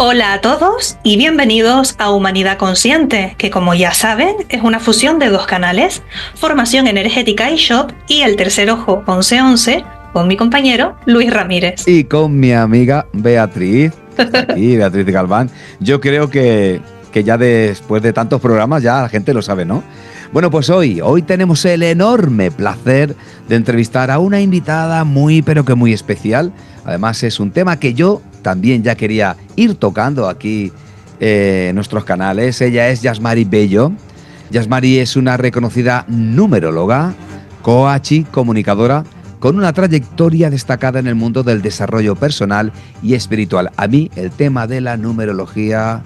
Hola a todos y bienvenidos a Humanidad Consciente, que como ya saben es una fusión de dos canales, Formación Energética y Shop y El Tercer Ojo 1111, con mi compañero Luis Ramírez. Y con mi amiga Beatriz, aquí, Beatriz Galván. Yo creo que ya después de tantos programas ya la gente lo sabe, ¿no? Bueno, pues hoy tenemos el enorme placer de entrevistar a una invitada muy, pero que muy especial. Además es un tema que yo también ya quería ir tocando aquí en nuestros canales. Ella es Yasmari Bello. Yasmari es una reconocida numeróloga, coach y comunicadora con una trayectoria destacada en el mundo del desarrollo personal y espiritual. A mí el tema de la numerología,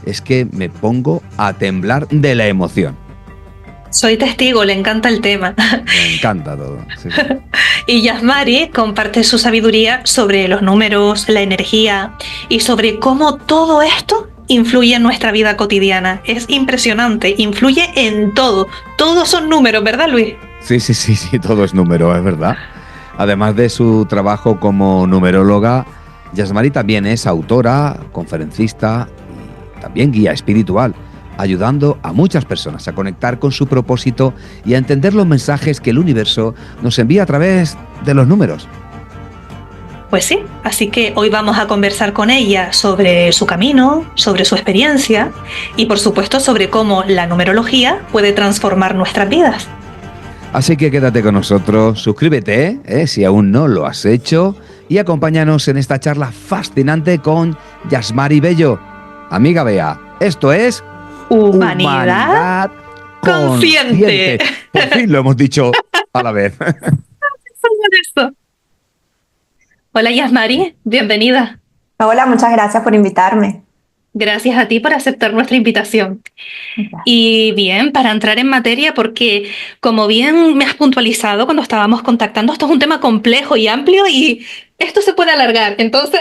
es que me pongo a temblar de la emoción. Soy testigo, le encanta el tema. Me encanta todo. Sí. Y Yasmari comparte su sabiduría sobre los números, la energía y sobre cómo todo esto influye en nuestra vida cotidiana. Es impresionante, influye en todo. Todos son números, ¿verdad, Luis? Sí, todo es número, es verdad. Además de su trabajo como numeróloga, Yasmari también es autora, conferencista y también guía espiritual, ayudando a muchas personas a conectar con su propósito y a entender los mensajes que el universo nos envía a través de los números. Pues sí, así que hoy vamos a conversar con ella sobre su camino, sobre su experiencia y por supuesto sobre cómo la numerología puede transformar nuestras vidas. Así que quédate con nosotros, suscríbete si aún no lo has hecho y acompáñanos en esta charla fascinante con Yasmari Bello. Amiga Bea, esto es Humanidad Consciente. Por fin lo hemos dicho a la vez. Hola Yasmari, bienvenida. Hola, muchas gracias por invitarme. Gracias a ti por aceptar nuestra invitación. Y bien, para entrar en materia, porque como bien me has puntualizado cuando estábamos contactando, esto es un tema complejo y amplio y esto se puede alargar, entonces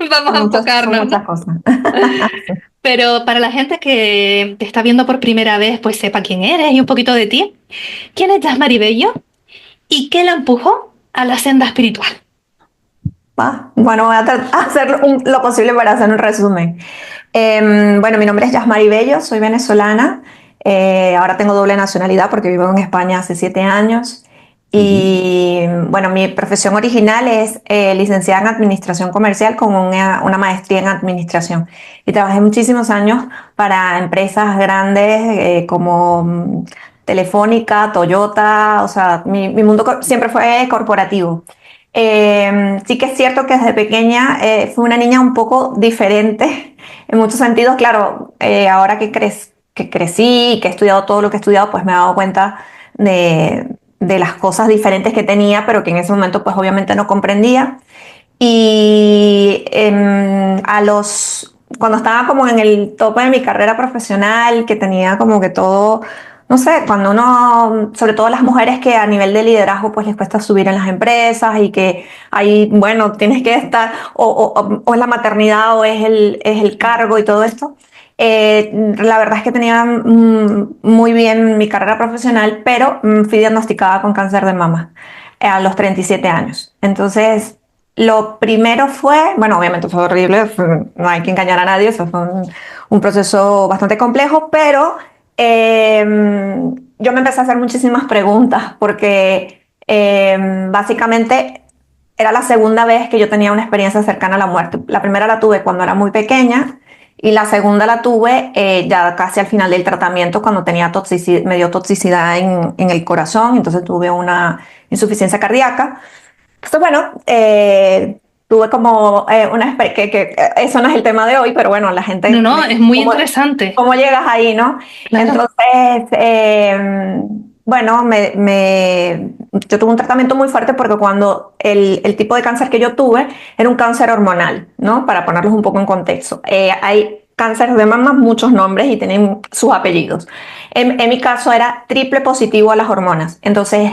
vamos a enfocarnos. Muchas cosas. Pero para la gente que te está viendo por primera vez, pues sepa quién eres y un poquito de ti. ¿Quién es Yasmari Bello? ¿Y qué la empujó a la senda espiritual? Bueno, voy a hacer lo posible para hacer un resumen. Bueno, mi nombre es Yasmari Bello, soy venezolana. Ahora tengo doble nacionalidad porque vivo en España hace 7 años. Y bueno, mi profesión original es licenciada en Administración Comercial con una maestría en Administración. Y trabajé muchísimos años para empresas grandes como Telefónica, Toyota. O sea, mi mundo siempre fue corporativo. Sí que es cierto que desde pequeña fui una niña un poco diferente en muchos sentidos. Claro, ahora que crecí y que he estudiado todo lo que he estudiado, pues me he dado cuenta de las cosas diferentes que tenía, pero que en ese momento pues obviamente no comprendía. Y cuando estaba como en el tope de mi carrera profesional, que tenía como que todo, no sé, cuando uno, sobre todo las mujeres que a nivel de liderazgo pues les cuesta subir en las empresas y que ahí, bueno, tienes que estar, o es la maternidad o es el cargo y todo esto. La verdad es que tenía muy bien mi carrera profesional, pero fui diagnosticada con cáncer de mama a los 37 años. Entonces, lo primero fue, bueno, obviamente fue horrible, no hay que engañar a nadie, eso fue un proceso bastante complejo, pero yo me empecé a hacer muchísimas preguntas porque básicamente era la segunda vez que yo tenía una experiencia cercana a la muerte. La primera la tuve cuando era muy pequeña y la segunda la tuve ya casi al final del tratamiento cuando me dio toxicidad en el corazón, entonces tuve una insuficiencia cardíaca. Entonces, bueno, tuve como eso no es el tema de hoy, pero bueno, la gente... No, es muy interesante. ¿Cómo llegas ahí, no? Claro. Entonces, bueno, yo tuve un tratamiento muy fuerte porque cuando el tipo de cáncer que yo tuve era un cáncer hormonal, ¿no? Para ponerlos un poco en contexto. Hay cáncer de mama, muchos nombres y tienen sus apellidos. En mi caso era triple positivo a las hormonas. Entonces,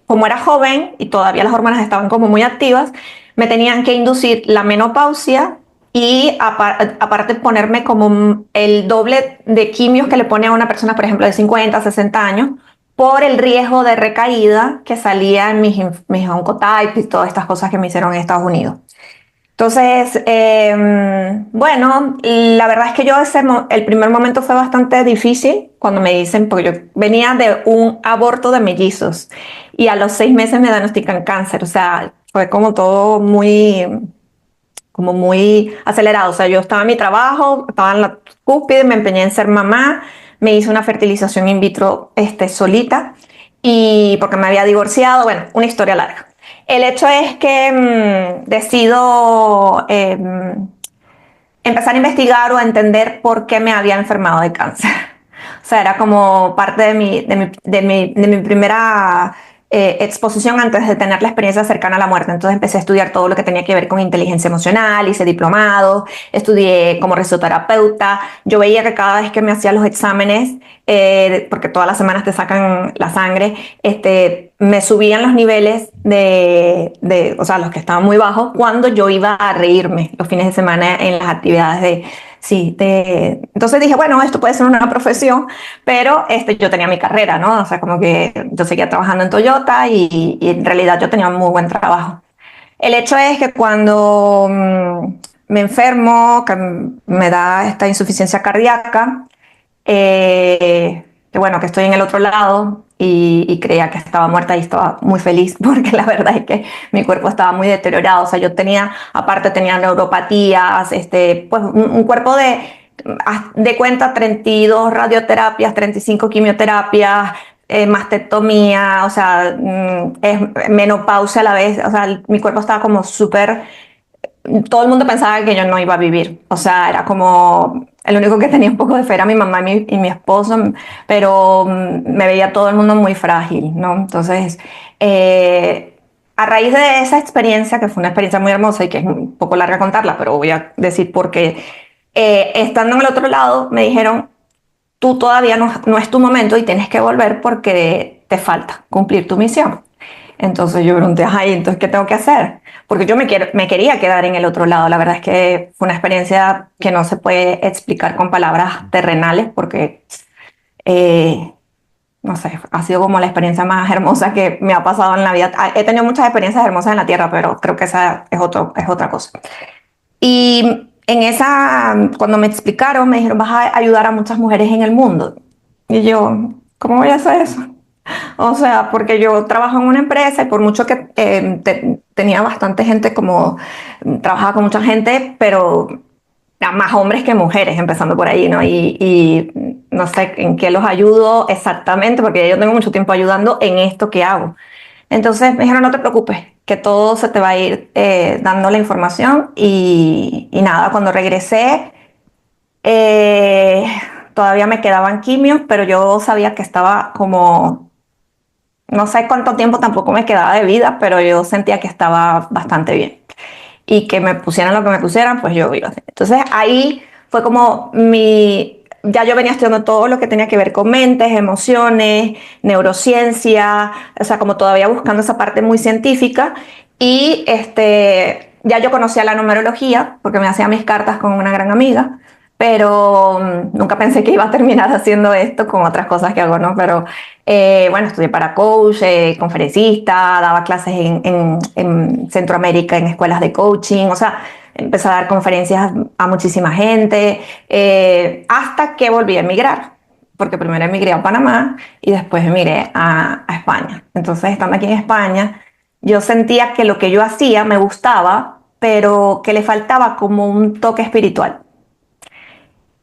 como era joven y todavía las hormonas estaban como muy activas, me tenían que inducir la menopausia y aparte ponerme como el doble de quimios que le pone a una persona, por ejemplo, de 50, 60 años, por el riesgo de recaída que salía en mis oncotypes y todas estas cosas que me hicieron en Estados Unidos. Entonces, bueno, la verdad es que el primer momento fue bastante difícil cuando me dicen, porque yo venía de un aborto de mellizos y a los 6 meses me diagnostican cáncer, o sea, fue como todo como muy acelerado, o sea, yo estaba en mi trabajo, estaba en la cúspide, me empeñé en ser mamá, me hice una fertilización in vitro solita y porque me había divorciado, bueno, una historia larga. El hecho es que decido empezar a investigar o a entender por qué me había enfermado de cáncer. O sea, era como parte de mi primera exposición antes de tener la experiencia cercana a la muerte. Entonces empecé a estudiar todo lo que tenía que ver con inteligencia emocional, hice diplomado, estudié como risoterapeuta. Yo veía que cada vez que me hacía los exámenes, porque todas las semanas te sacan la sangre, me subían los niveles o sea, los que estaban muy bajos, cuando yo iba a reírme los fines de semana en las actividades sí, entonces dije, bueno, esto puede ser una profesión, pero yo tenía mi carrera, ¿no? O sea, como que yo seguía trabajando en Toyota y en realidad yo tenía un muy buen trabajo. El hecho es que cuando me enfermo, que me da esta insuficiencia cardíaca, que bueno, que estoy en el otro lado y creía que estaba muerta y estaba muy feliz porque la verdad es que mi cuerpo estaba muy deteriorado. O sea, aparte tenía neuropatías, pues un cuerpo de cuenta 32 radioterapias, 35 quimioterapias, mastectomía, o sea, es menopausia a la vez. O sea, mi cuerpo estaba como súper, todo el mundo pensaba que yo no iba a vivir. O sea, era como, el único que tenía un poco de fe era mi mamá y mi esposo, pero me veía todo el mundo muy frágil, ¿no? Entonces, a raíz de esa experiencia, que fue una experiencia muy hermosa y que es un poco larga contarla, pero voy a decir por qué, estando en el otro lado, me dijeron, tú todavía no es tu momento y tienes que volver porque te falta cumplir tu misión. Entonces yo pregunté, ay, entonces, ¿qué tengo que hacer? Porque yo me quería quedar en el otro lado. La verdad es que fue una experiencia que no se puede explicar con palabras terrenales porque, eh, no sé, ha sido como la experiencia más hermosa que me ha pasado en la vida. He tenido muchas experiencias hermosas en la tierra, pero creo que esa es otra cosa. Y cuando me explicaron, me dijeron, vas a ayudar a muchas mujeres en el mundo. Y yo, ¿cómo voy a hacer eso? O sea, porque yo trabajo en una empresa y por mucho que tenía bastante gente, como trabajaba con mucha gente, pero más hombres que mujeres, empezando por ahí, ¿no? Y no sé en qué los ayudo exactamente, porque yo tengo mucho tiempo ayudando en esto que hago. Entonces me dijeron, no te preocupes, que todo se te va a ir dando la información. Y nada, cuando regresé, eh, todavía me quedaban quimios, pero yo sabía que estaba como, no sé cuánto tiempo tampoco me quedaba de vida, pero yo sentía que estaba bastante bien. Y que me pusieran lo que me pusieran, pues yo iba a hacer. Entonces ahí fue como ya yo venía estudiando todo lo que tenía que ver con mentes, emociones, neurociencia, o sea, como todavía buscando esa parte muy científica. Y ya yo conocía la numerología, porque me hacía mis cartas con una gran amiga, pero nunca pensé que iba a terminar haciendo esto con otras cosas que hago, ¿no? Pero bueno, estudié para coach, conferencista, daba clases en Centroamérica en escuelas de coaching, o sea, empecé a dar conferencias a muchísima gente, hasta que volví a emigrar, porque primero emigré a Panamá y después emigré a España. Entonces, estando aquí en España, yo sentía que lo que yo hacía me gustaba, pero que le faltaba como un toque espiritual.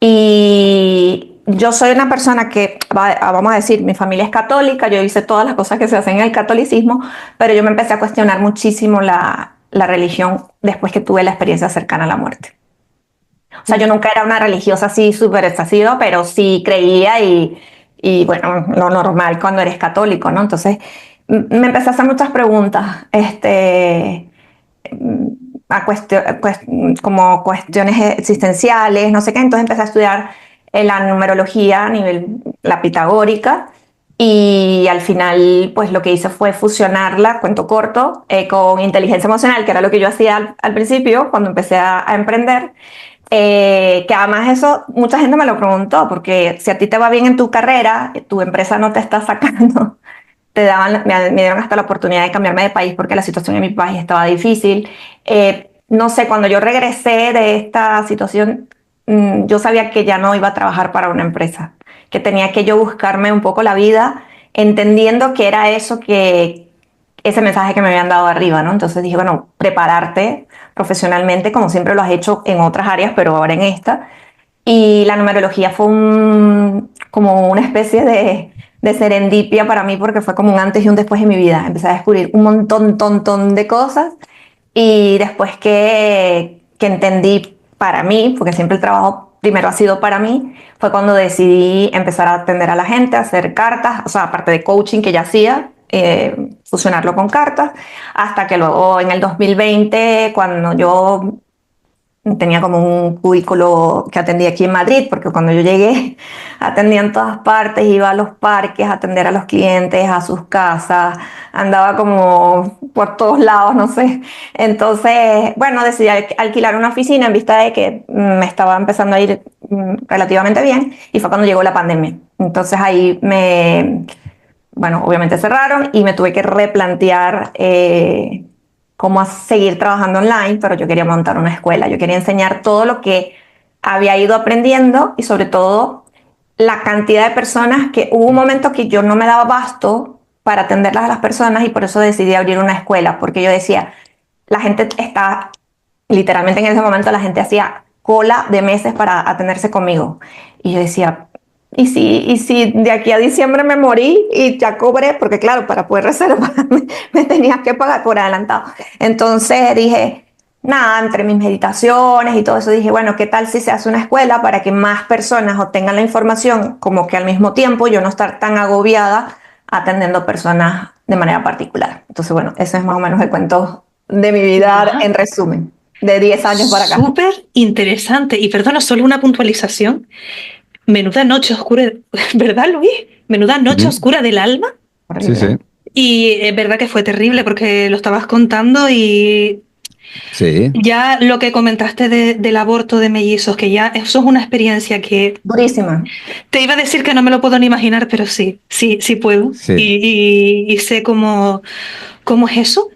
Y yo soy una persona que, vamos a decir, mi familia es católica, yo hice todas las cosas que se hacen en el catolicismo, pero yo me empecé a cuestionar muchísimo la religión después que tuve la experiencia cercana a la muerte. O sea, yo nunca era una religiosa así súper exasiva, pero sí creía y bueno, lo normal cuando eres católico, ¿no? Entonces me empecé a hacer muchas preguntas, como cuestiones existenciales, no sé qué. Entonces empecé a estudiar la numerología a nivel, la pitagórica, y al final pues lo que hice fue fusionarla, cuento corto, con inteligencia emocional, que era lo que yo hacía al principio cuando empecé a emprender. Que además eso, mucha gente me lo preguntó, porque si a ti te va bien en tu carrera, tu empresa no te está sacando, me dieron hasta la oportunidad de cambiarme de país porque la situación en mi país estaba difícil. no sé, cuando yo regresé de esta situación, yo sabía que ya no iba a trabajar para una empresa, que tenía que yo buscarme un poco la vida, entendiendo que era eso que, ese mensaje que me habían dado arriba, ¿no? Entonces dije, bueno, prepararte profesionalmente, como siempre lo has hecho en otras áreas, pero ahora en esta. Y la numerología fue como una especie de serendipia para mí, porque fue como un antes y un después en mi vida. Empecé a descubrir un montón de cosas, y después que entendí para mí, porque siempre el trabajo primero ha sido para mí, fue cuando decidí empezar a atender a la gente, a hacer cartas, o sea, aparte de coaching que ya hacía, fusionarlo con cartas, hasta que luego en el 2020, cuando yo tenía como un cubículo que atendía aquí en Madrid, porque cuando yo llegué atendía en todas partes, iba a los parques a atender a los clientes, a sus casas, andaba como por todos lados, no sé. Entonces, bueno, decidí alquilar una oficina en vista de que me estaba empezando a ir relativamente bien, y fue cuando llegó la pandemia. Entonces ahí bueno, obviamente cerraron y me tuve que replantear cómo seguir trabajando online, pero yo quería montar una escuela, yo quería enseñar todo lo que había ido aprendiendo, y sobre todo la cantidad de personas que hubo un momento que yo no me daba abasto para atenderlas a las personas, y por eso decidí abrir una escuela, porque yo decía, la gente está, literalmente en ese momento la gente hacía cola de meses para atenderse conmigo, y yo decía, ¿y si de aquí a diciembre me morí y ya cobré? Porque claro, para poder reservar me tenías que pagar por adelantado. Entonces dije, nada, entre mis meditaciones y todo eso, dije, bueno, ¿qué tal si se hace una escuela para que más personas obtengan la información, como que al mismo tiempo yo no estar tan agobiada atendiendo personas de manera particular? Entonces, bueno, eso es más o menos el cuento de mi vida en resumen, de 10 años para acá. Súper interesante. Y perdona, solo una puntualización. Menuda noche oscura, ¿verdad, Luis? Menuda noche oscura del alma. Sí, sí. Y es verdad que fue terrible porque lo estabas contando, y Sí. ya lo que comentaste del aborto de mellizos, que ya eso es una experiencia que Durísima. te iba a decir que no me lo puedo ni imaginar, pero sí puedo. Sí. Y sé cómo es eso.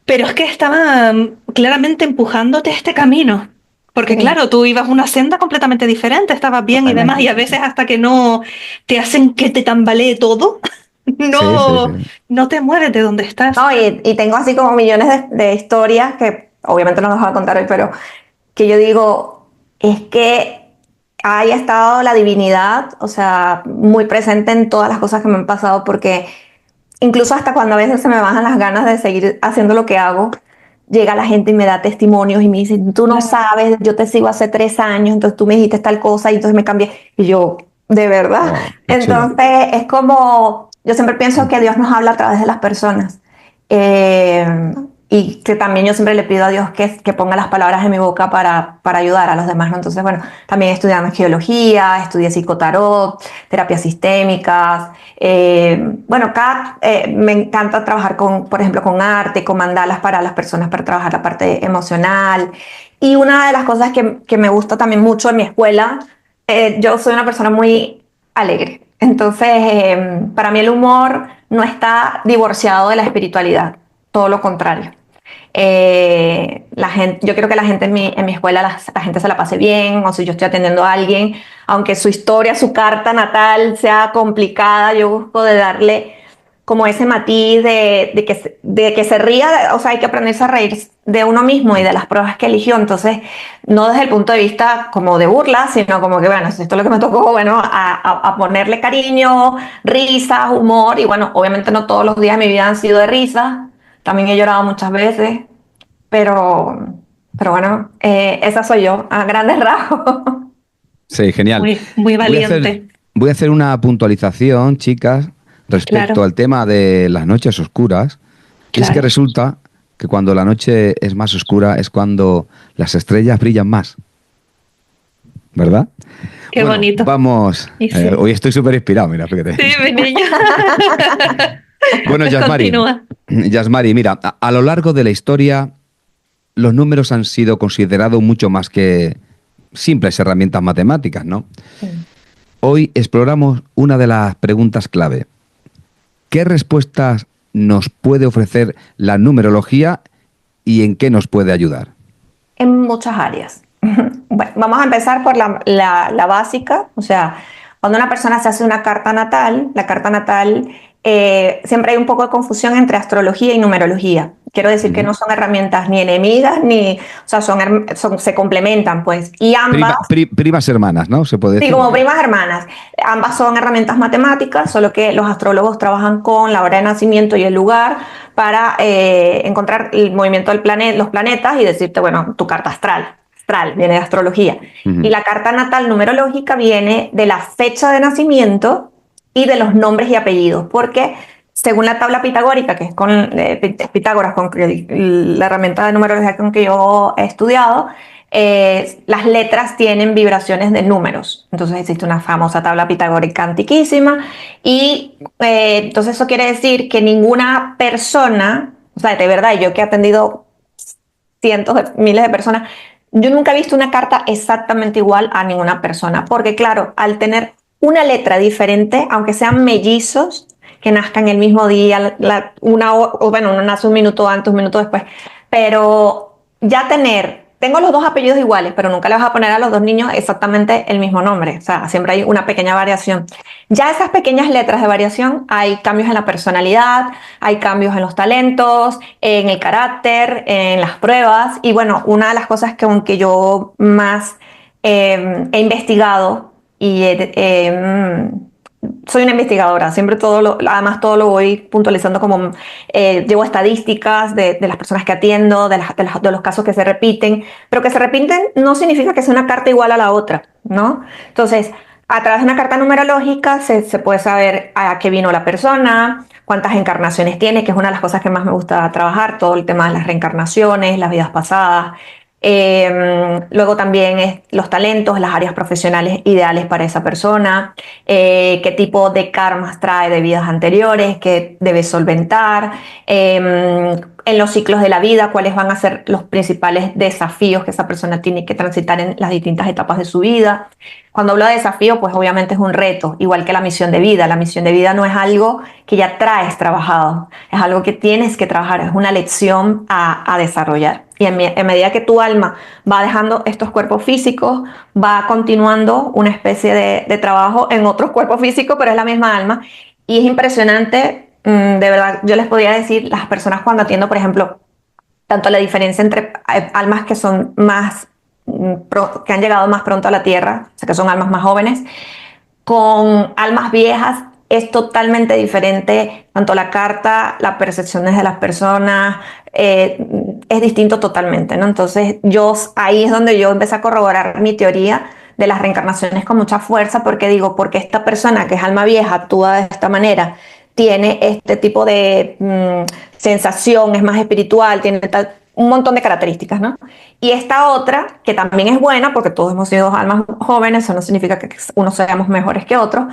Pero es que estaba claramente empujándote a este camino. Porque Sí. claro, tú ibas una senda completamente diferente, estabas bien y demás, y a veces hasta que no te hacen que te tambalee todo, Sí, sí, no, sí. no te mueves de donde estás. No, y tengo así como millones de historias que obviamente no las voy a contar hoy, pero que yo digo, es que haya estado la divinidad, o sea, muy presente en todas las cosas que me han pasado, porque incluso hasta cuando a veces se me bajan las ganas de seguir haciendo lo que hago, llega la gente y me da testimonios y me dice, tú no sabes, yo te sigo hace 3 años, entonces tú me dijiste tal cosa y entonces me cambié. Y yo, ¿de verdad? Wow, qué chulo. Entonces es como, yo siempre pienso que Dios nos habla a través de las personas. Eh, y que también yo siempre le pido a Dios que ponga las palabras en mi boca para ayudar a los demás, ¿no? Entonces, bueno, también estudié geología, estudié psicotarot, terapias sistémicas. Bueno, acá me encanta trabajar con, por ejemplo, con arte, con mandalas para las personas, para trabajar la parte emocional. Y una de las cosas que me gusta también mucho en mi escuela, yo soy una persona muy alegre. Entonces, para mí el humor no está divorciado de la espiritualidad, todo lo contrario. La gente, yo quiero que la gente en mi escuela, la gente se la pase bien, o si yo estoy atendiendo a alguien, aunque su historia, su carta natal sea complicada, yo busco de darle como ese matiz de que se ría, o sea, hay que aprenderse a reír de uno mismo y de las pruebas que eligió. Entonces, no desde el punto de vista como de burla, sino como que, bueno, esto es lo que me tocó, bueno, a ponerle cariño, risas, humor, y bueno, obviamente no todos los días de mi vida han sido de risa, también he llorado muchas veces, pero bueno, esa soy yo, a grandes rasgos. Sí, genial. Muy Voy a hacer, valiente, voy a hacer una puntualización, chicas, respecto claro, al tema de las noches oscuras. Y es que claro. resulta que cuando la noche es más oscura es cuando las estrellas brillan más, ¿verdad? Qué Bueno, bonito. vamos. Y sí. Hoy estoy súper inspirado, mira, fíjate. Sí, mi niña. Bueno, Pues Yasmari, continúa. Yasmari, mira, a lo largo de la historia los números han sido considerados mucho más que simples herramientas matemáticas, ¿no? Hoy exploramos una de las preguntas clave. ¿Qué respuestas nos puede ofrecer la numerología y en qué nos puede ayudar? En muchas áreas. Bueno, vamos a empezar por la básica. O sea, cuando una persona se hace una carta natal, la carta natal, siempre hay un poco de confusión entre astrología y numerología. Quiero decir que no son herramientas ni enemigas, ni, o sea, se complementan, pues. Y ambas, Primas hermanas, ¿no? Se puede sí, decir. como primas hermanas, ambas son herramientas matemáticas, solo que los astrólogos trabajan con la hora de nacimiento y el lugar para encontrar el movimiento del planeta, los planetas y decirte, bueno, tu carta astral. Astral viene de astrología. Ujú. Y la carta natal numerológica viene de la fecha de nacimiento y de los nombres y apellidos, porque según la tabla pitagórica, que es con Pitágoras, con la herramienta de numerología con que yo he estudiado, las letras tienen vibraciones de números. Entonces existe una famosa tabla pitagórica antiquísima y entonces eso quiere decir que ninguna persona, o sea, de verdad, yo que he atendido cientos de miles de personas, yo nunca he visto una carta exactamente igual a ninguna persona, porque claro, al tener una letra diferente, aunque sean mellizos, que nazcan el mismo día, bueno, uno nace un minuto antes, un minuto después, pero ya tengo los dos apellidos iguales, pero nunca le vas a poner a los dos niños exactamente el mismo nombre, o sea, siempre hay una pequeña variación. Ya esas pequeñas letras de variación, hay cambios en la personalidad, hay cambios en los talentos, en el carácter, en las pruebas, y bueno, una de las cosas que aunque yo más he investigado y soy una investigadora, siempre además todo lo voy puntualizando como llevo estadísticas de las personas que atiendo, de los casos que se repiten, pero que se repiten no significa que sea una carta igual a la otra, ¿no? Entonces, a través de una carta numerológica se puede saber a qué vino la persona, cuántas encarnaciones tiene, que es una de las cosas que más me gusta trabajar, todo el tema de las reencarnaciones, las vidas pasadas. Luego también los talentos, las áreas profesionales ideales para esa persona, qué tipo de karmas trae de vidas anteriores, qué debe solventar, en los ciclos de la vida, cuáles van a ser los principales desafíos que esa persona tiene que transitar en las distintas etapas de su vida. Cuando hablo de desafío, pues obviamente es un reto, igual que la misión de vida. La misión de vida no es algo que ya traes trabajado, es algo que tienes que trabajar, es una lección a desarrollar. Y en medida que tu alma va dejando estos cuerpos físicos, va continuando una especie de trabajo en otros cuerpos físicos, pero es la misma alma. Y es impresionante, de verdad, yo les podría decir, las personas cuando atiendo, por ejemplo, tanto la diferencia entre almas que son más, que han llegado más pronto a la Tierra, o sea, que son almas más jóvenes, con almas viejas es totalmente diferente, tanto la carta, las percepciones de las personas, es distinto totalmente, ¿no? Entonces ahí es donde yo empecé a corroborar mi teoría de las reencarnaciones con mucha fuerza, porque digo, porque esta persona que es alma vieja actúa de esta manera, tiene este tipo de sensación, es más espiritual, tiene un montón de características, ¿no? Y esta otra, que también es buena, porque todos hemos sido almas jóvenes, eso no significa que unos seamos mejores que otros,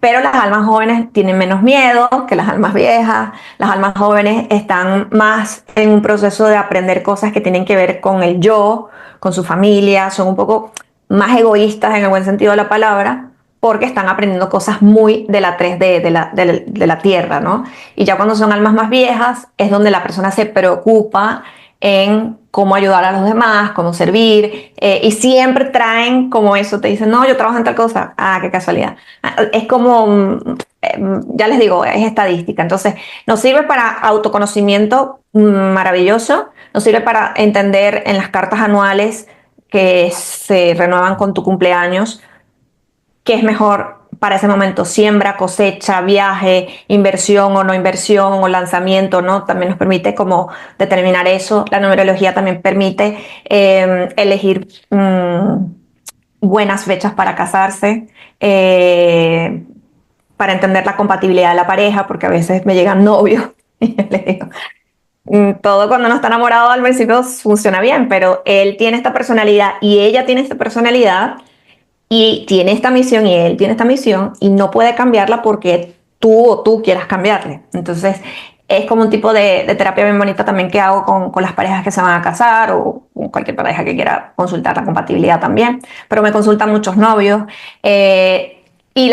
pero las almas jóvenes tienen menos miedo que las almas viejas, las almas jóvenes están más en un proceso de aprender cosas que tienen que ver con el yo, con su familia, son un poco más egoístas en el buen sentido de la palabra, porque están aprendiendo cosas muy de la 3D, de la tierra, ¿no? Y ya cuando son almas más viejas es donde la persona se preocupa en cómo ayudar a los demás, cómo servir, y siempre traen como eso, te dicen, no, yo trabajo en tal cosa, qué casualidad. Es como, ya les digo, es estadística, entonces nos sirve para autoconocimiento maravilloso, nos sirve para entender en las cartas anuales que se renuevan con tu cumpleaños, qué es mejor para ese momento, siembra, cosecha, viaje, inversión o no inversión o lanzamiento, ¿no? También nos permite como determinar eso. La numerología también permite elegir buenas fechas para casarse, para entender la compatibilidad de la pareja, porque a veces me llegan novios y yo les digo, todo cuando uno está enamorado al principio funciona bien, pero él tiene esta personalidad y ella tiene esta personalidad y tiene esta misión y él tiene esta misión y no puede cambiarla porque tú quieras cambiarle. Entonces es como un tipo de terapia bien bonita también que hago con las parejas que se van a casar o con cualquier pareja que quiera consultar la compatibilidad también, pero me consultan muchos novios. Y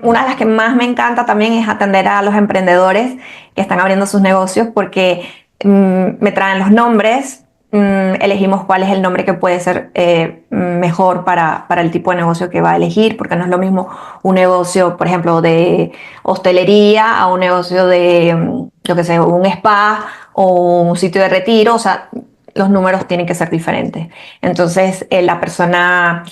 una de las que más me encanta también es atender a los emprendedores que están abriendo sus negocios, porque me traen los nombres, elegimos cuál es el nombre que puede ser mejor para el tipo de negocio que va a elegir, porque no es lo mismo un negocio, por ejemplo, de hostelería a un negocio de, yo qué sé, un spa o un sitio de retiro. O sea, los números tienen que ser diferentes. Entonces, la persona...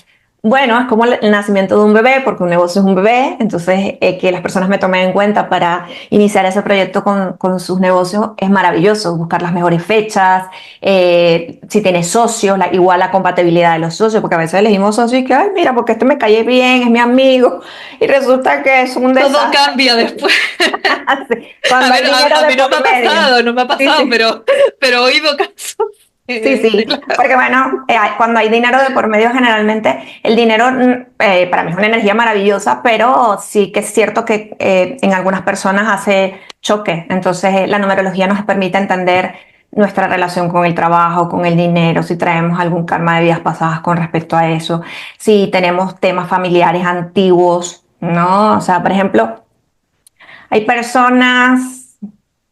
Bueno, es como el nacimiento de un bebé, porque un negocio es un bebé. Entonces, que las personas me tomen en cuenta para iniciar ese proyecto con sus negocios es maravilloso. Buscar las mejores fechas, si tienes socios, igual la compatibilidad de los socios, porque a veces elegimos socios y que, ay, mira, porque este me cae bien, es mi amigo, y resulta que es un desastre. Todo cambia después. Cuando hay dinero A de mí no por me ha medio. pasado, no me ha pasado, Sí, sí. pero he oído casos. Sí, porque bueno, cuando hay dinero de por medio, generalmente el dinero para mí es una energía maravillosa, pero sí que es cierto que en algunas personas hace choque. Entonces, la numerología nos permite entender nuestra relación con el trabajo, con el dinero, si traemos algún karma de vidas pasadas con respecto a eso, si tenemos temas familiares antiguos, ¿no? O sea, por ejemplo, hay personas,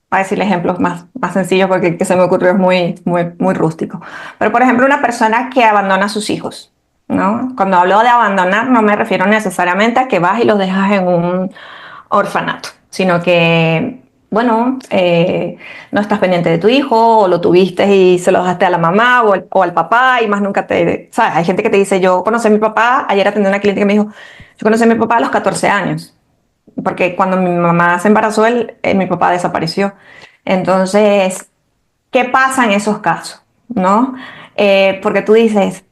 para decirle ejemplos más sencillos porque el que se me ocurrió es muy rústico. Pero, por ejemplo, una persona que abandona a sus hijos, ¿no? Cuando hablo de abandonar, no me refiero necesariamente a que vas y los dejas en un orfanato, sino que, bueno, no estás pendiente de tu hijo, o lo tuviste y se lo dejaste a la mamá o al papá y más nunca te... ¿Sabes? Hay gente que te dice, yo conocí a mi papá, ayer atendí a una cliente que me dijo, yo conocí a mi papá a los 14 años. Porque cuando mi mamá se embarazó, mi papá desapareció. Entonces, ¿qué pasa en esos casos? ¿No? Porque tú dices,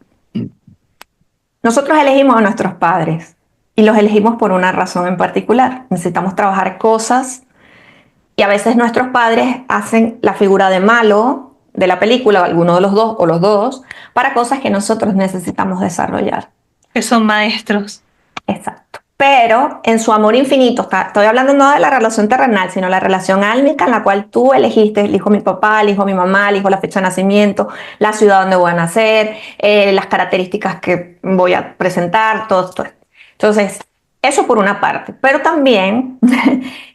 nosotros elegimos a nuestros padres y los elegimos por una razón en particular. Necesitamos trabajar cosas y a veces nuestros padres hacen la figura de malo de la película, o alguno de los dos o los dos, para cosas que nosotros necesitamos desarrollar. Que son maestros. Exacto. Pero en su amor infinito, estoy hablando no de la relación terrenal, sino la relación álmica en la cual tú elegiste, elijo mi papá, elijo mi mamá, elijo la fecha de nacimiento, la ciudad donde voy a nacer, las características que voy a presentar, todo esto. Entonces, eso por una parte. Pero también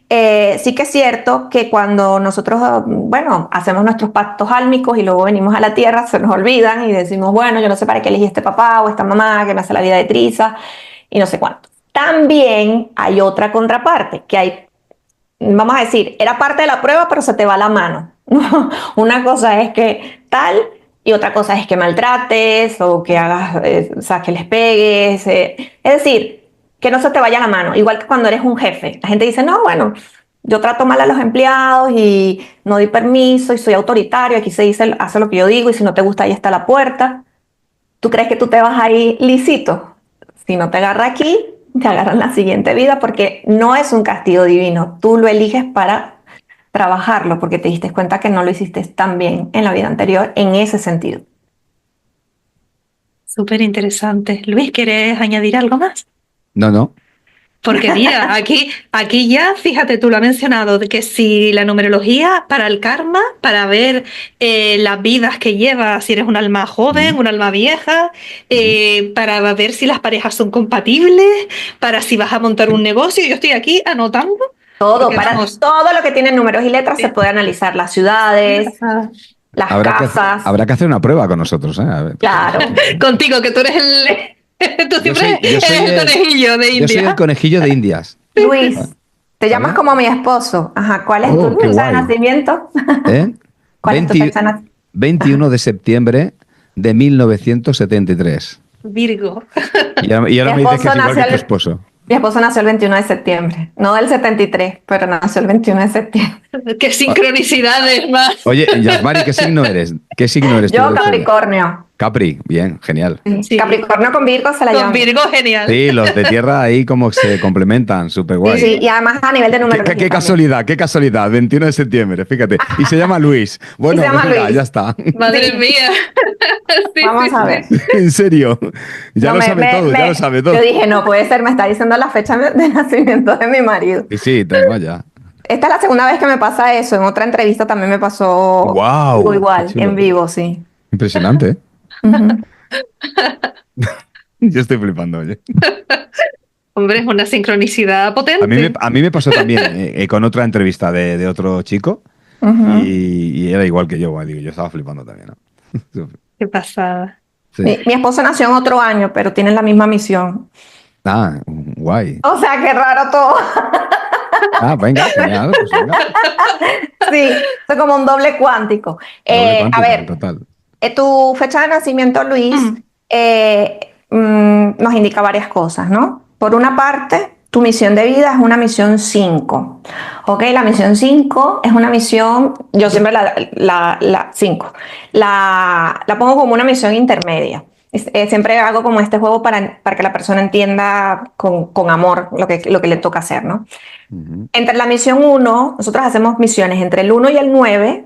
sí que es cierto que cuando nosotros, bueno, hacemos nuestros pactos álmicos y luego venimos a la tierra, se nos olvidan y decimos, bueno, yo no sé para qué elegí este papá o esta mamá que me hace la vida de triza y no sé cuánto. También hay otra contraparte, que hay, vamos a decir, era parte de la prueba, pero se te va la mano. Una cosa es que tal y otra cosa es que maltrates o que hagas, o sea, que les pegues. Es decir, que no se te vaya la mano. Igual que cuando eres un jefe. La gente dice, no, bueno, yo trato mal a los empleados y no doy permiso y soy autoritario. Aquí se dice, hace lo que yo digo y si no te gusta, ahí está la puerta. ¿Tú crees que tú te vas ahí lisito? Si no te agarra aquí, te agarra en la siguiente vida porque no es un castigo divino. Tú lo eliges para trabajarlo porque te diste cuenta que no lo hiciste tan bien en la vida anterior en ese sentido. Súper interesante. Luis, ¿quieres añadir algo más? No. Porque mira, aquí ya, fíjate, tú lo has mencionado, de que si la numerología para el karma, para ver las vidas que llevas, si eres un alma joven, un alma vieja, para ver si las parejas son compatibles, para si vas a montar un negocio, yo estoy aquí anotando. Todo, todo lo que tiene números y letras se puede analizar, las ciudades, las casas. Habrá que hacer una prueba con nosotros, ¿eh? A ver. Claro. Contigo, que tú eres tú siempre eres el conejillo de India. Yo soy el conejillo de Indias. Luis, te llamas como mi esposo. Ajá, ¿cuál es tu fecha de nacimiento? ¿Cuál es tu fecha de nacimiento? 21 de septiembre de 1973. Virgo. Y ahora me dices que es igual que tu esposo. Mi esposo nació el 21 de septiembre, no del 73, pero nació el 21 de septiembre. ¡Qué sincronicidades más! Oye, Yasmari, ¿qué signo eres? ¿Qué signo eres tú? Yo, Capricornio. Capri, bien, genial. Sí. Capricornio con Virgo se la llaman. Con Virgo, genial. Sí, los de tierra ahí como se complementan, súper guay. Sí, y además a nivel de número. Qué casualidad, 21 de septiembre, fíjate. Y se llama Luis. Bueno, venga, ya está. Madre mía. Vamos a ver. En serio, ya lo sabe todo. Yo dije, no puede ser, me está diciendo la fecha de nacimiento de mi marido. Sí, tengo ya. Esta es la segunda vez que me pasa eso. En otra entrevista también me pasó igual, en vivo, sí. Impresionante, ¿eh? Yo estoy flipando, oye. Hombre, es una sincronicidad potente. A mí me pasó también con otra entrevista de otro chico Ujú. y era igual que yo, bueno, digo, yo estaba flipando también, ¿no? Qué pasada. Sí. Mi esposo nació en otro año, pero tienen la misma misión. Ah, guay. O sea, qué raro todo. Ah, venga, genial, pues venga. Sí, es como un doble cuántico. Doble A cuántico, ver, total. tu fecha de nacimiento, Luis, Mm, nos indica varias cosas, ¿no? Por una parte, tu misión de vida es una misión 5. ¿Ok? La misión 5 es una misión, yo siempre la 5, la pongo como una misión intermedia. Siempre hago como este juego para que la persona entienda con amor lo que le toca hacer, ¿no? Ujú. Entre la misión 1, nosotros hacemos misiones entre el 1 y el 9,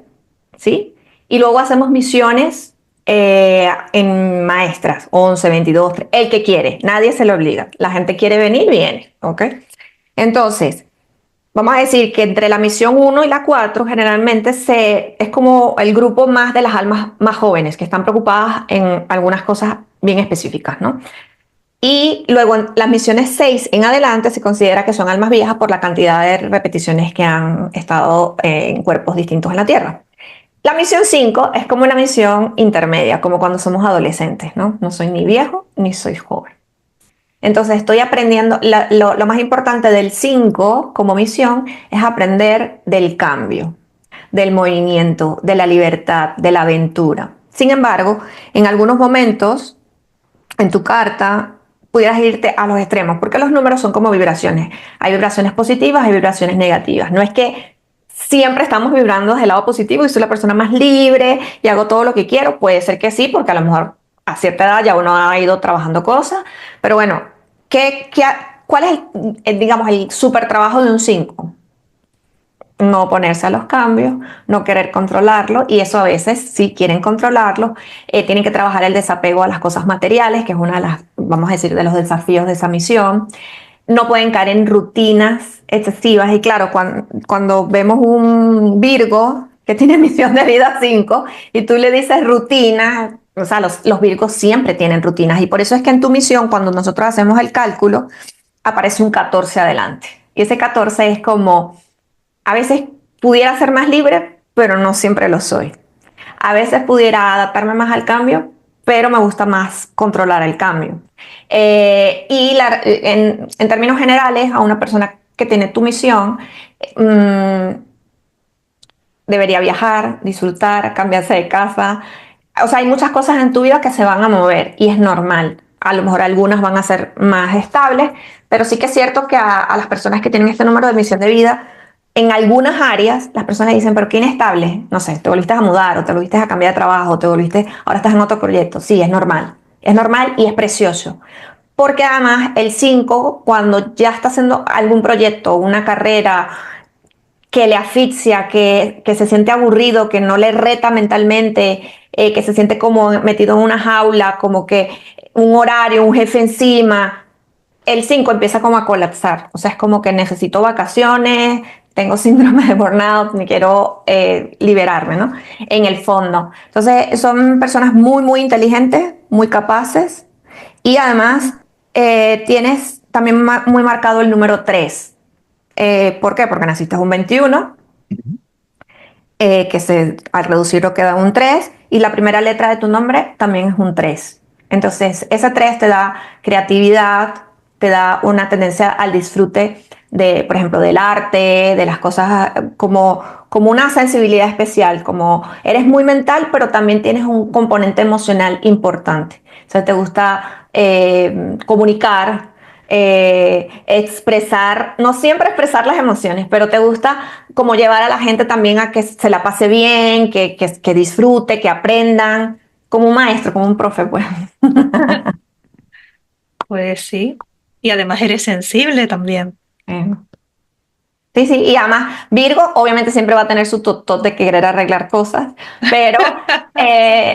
¿sí? Y luego hacemos misiones en maestras, 11, 22, el que quiere, nadie se le obliga. La gente quiere venir, viene, ¿ok? Entonces, vamos a decir que entre la misión 1 y la 4 generalmente es como el grupo más de las almas más jóvenes que están preocupadas en algunas cosas bien específicas, ¿no? Y luego en las misiones 6 en adelante se considera que son almas viejas por la cantidad de repeticiones que han estado en cuerpos distintos en la Tierra. La misión 5 es como una misión intermedia, como cuando somos adolescentes, ¿no? No soy ni viejo ni soy joven. Entonces estoy aprendiendo, lo más importante del 5 como misión es aprender del cambio, del movimiento, de la libertad, de la aventura. Sin embargo, en algunos momentos en tu carta pudieras irte a los extremos, porque los números son como vibraciones. Hay vibraciones positivas, hay vibraciones negativas. No es que siempre estamos vibrando desde el lado positivo y soy la persona más libre y hago todo lo que quiero. Puede ser que sí, porque a lo mejor a cierta edad ya uno ha ido trabajando cosas. Pero bueno, ¿cuál es digamos, el super trabajo de un 5? No oponerse a los cambios, no querer controlarlo, y eso a veces, si quieren controlarlo, tienen que trabajar el desapego a las cosas materiales, que es una de las, vamos a decir, de los desafíos de esa misión. No pueden caer en rutinas excesivas, y claro, cuando vemos un Virgo que tiene misión de vida 5 y tú le dices rutina, o sea, los Virgos siempre tienen rutinas, y por eso es que en tu misión, cuando nosotros hacemos el cálculo, aparece un 14 adelante. Y ese 14 es como a veces pudiera ser más libre, pero no siempre lo soy. A veces pudiera adaptarme más al cambio, pero me gusta más controlar el cambio. En términos generales, a una persona que tiene tu misión, mmm, debería viajar, disfrutar, cambiarse de casa. O sea, hay muchas cosas en tu vida que se van a mover y es normal. A lo mejor algunas van a ser más estables, pero sí que es cierto que a las personas que tienen este número de misión de vida, en algunas áreas las personas dicen, pero qué inestable, no sé, te volviste a mudar o te volviste a cambiar de trabajo, ahora estás en otro proyecto. Sí, es normal y es precioso. Porque además el 5 cuando ya está haciendo algún proyecto, una carrera, que le asfixia, que se siente aburrido, que no le reta mentalmente, que se siente como metido en una jaula, como que un horario, un jefe encima, el 5 empieza como a colapsar. O sea, es como que necesito vacaciones, tengo síndrome de burnout, me quiero liberarme, ¿no? En el fondo. Entonces, son personas muy, muy inteligentes, muy capaces y además tienes también muy marcado el número 3. ¿Por qué? Porque naciste un 21, al reducirlo queda un 3 y la primera letra de tu nombre también es un 3. Entonces, ese 3 te da creatividad, te da una tendencia al disfrute de, por ejemplo, del arte, de las cosas como una sensibilidad especial, como eres muy mental, pero también tienes un componente emocional importante. O sea, te gusta comunicar, expresar, no siempre expresar las emociones, pero te gusta como llevar a la gente también a que se la pase bien, que disfrute, que aprendan, como un maestro, como un profe, pues. pues sí. Y además eres sensible también. Eh, Sí, sí, y además Virgo obviamente siempre va a tener su tot de querer arreglar cosas, pero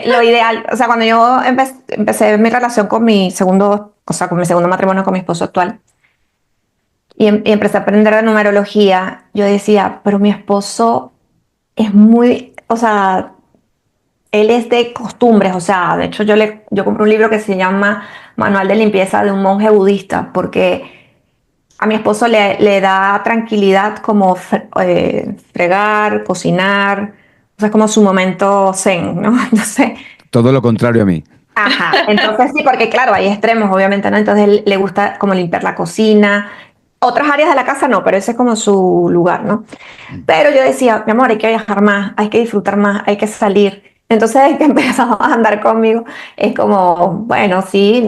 lo ideal, o sea, cuando yo empecé mi relación con mi segundo, o sea, con mi segundo matrimonio con mi esposo actual, y empecé a aprender de numerología, yo decía, pero mi esposo es muy, o sea, él es de costumbres, o sea, de hecho yo compré un libro que se llama Manual de limpieza de un monje budista, porque a mi esposo le da tranquilidad como fregar, cocinar, o sea, es como su momento zen, ¿no? Entonces, Todo lo contrario a mí. ajá, entonces sí, porque claro, hay extremos, obviamente, ¿no? Entonces él le gusta como limpiar la cocina. Otras áreas de la casa no, pero ese es como su lugar, ¿no? Pero yo decía, mi amor, hay que viajar más, hay que disfrutar más, hay que salir. Entonces, desde que empezamos a andar conmigo, es como, bueno, sí,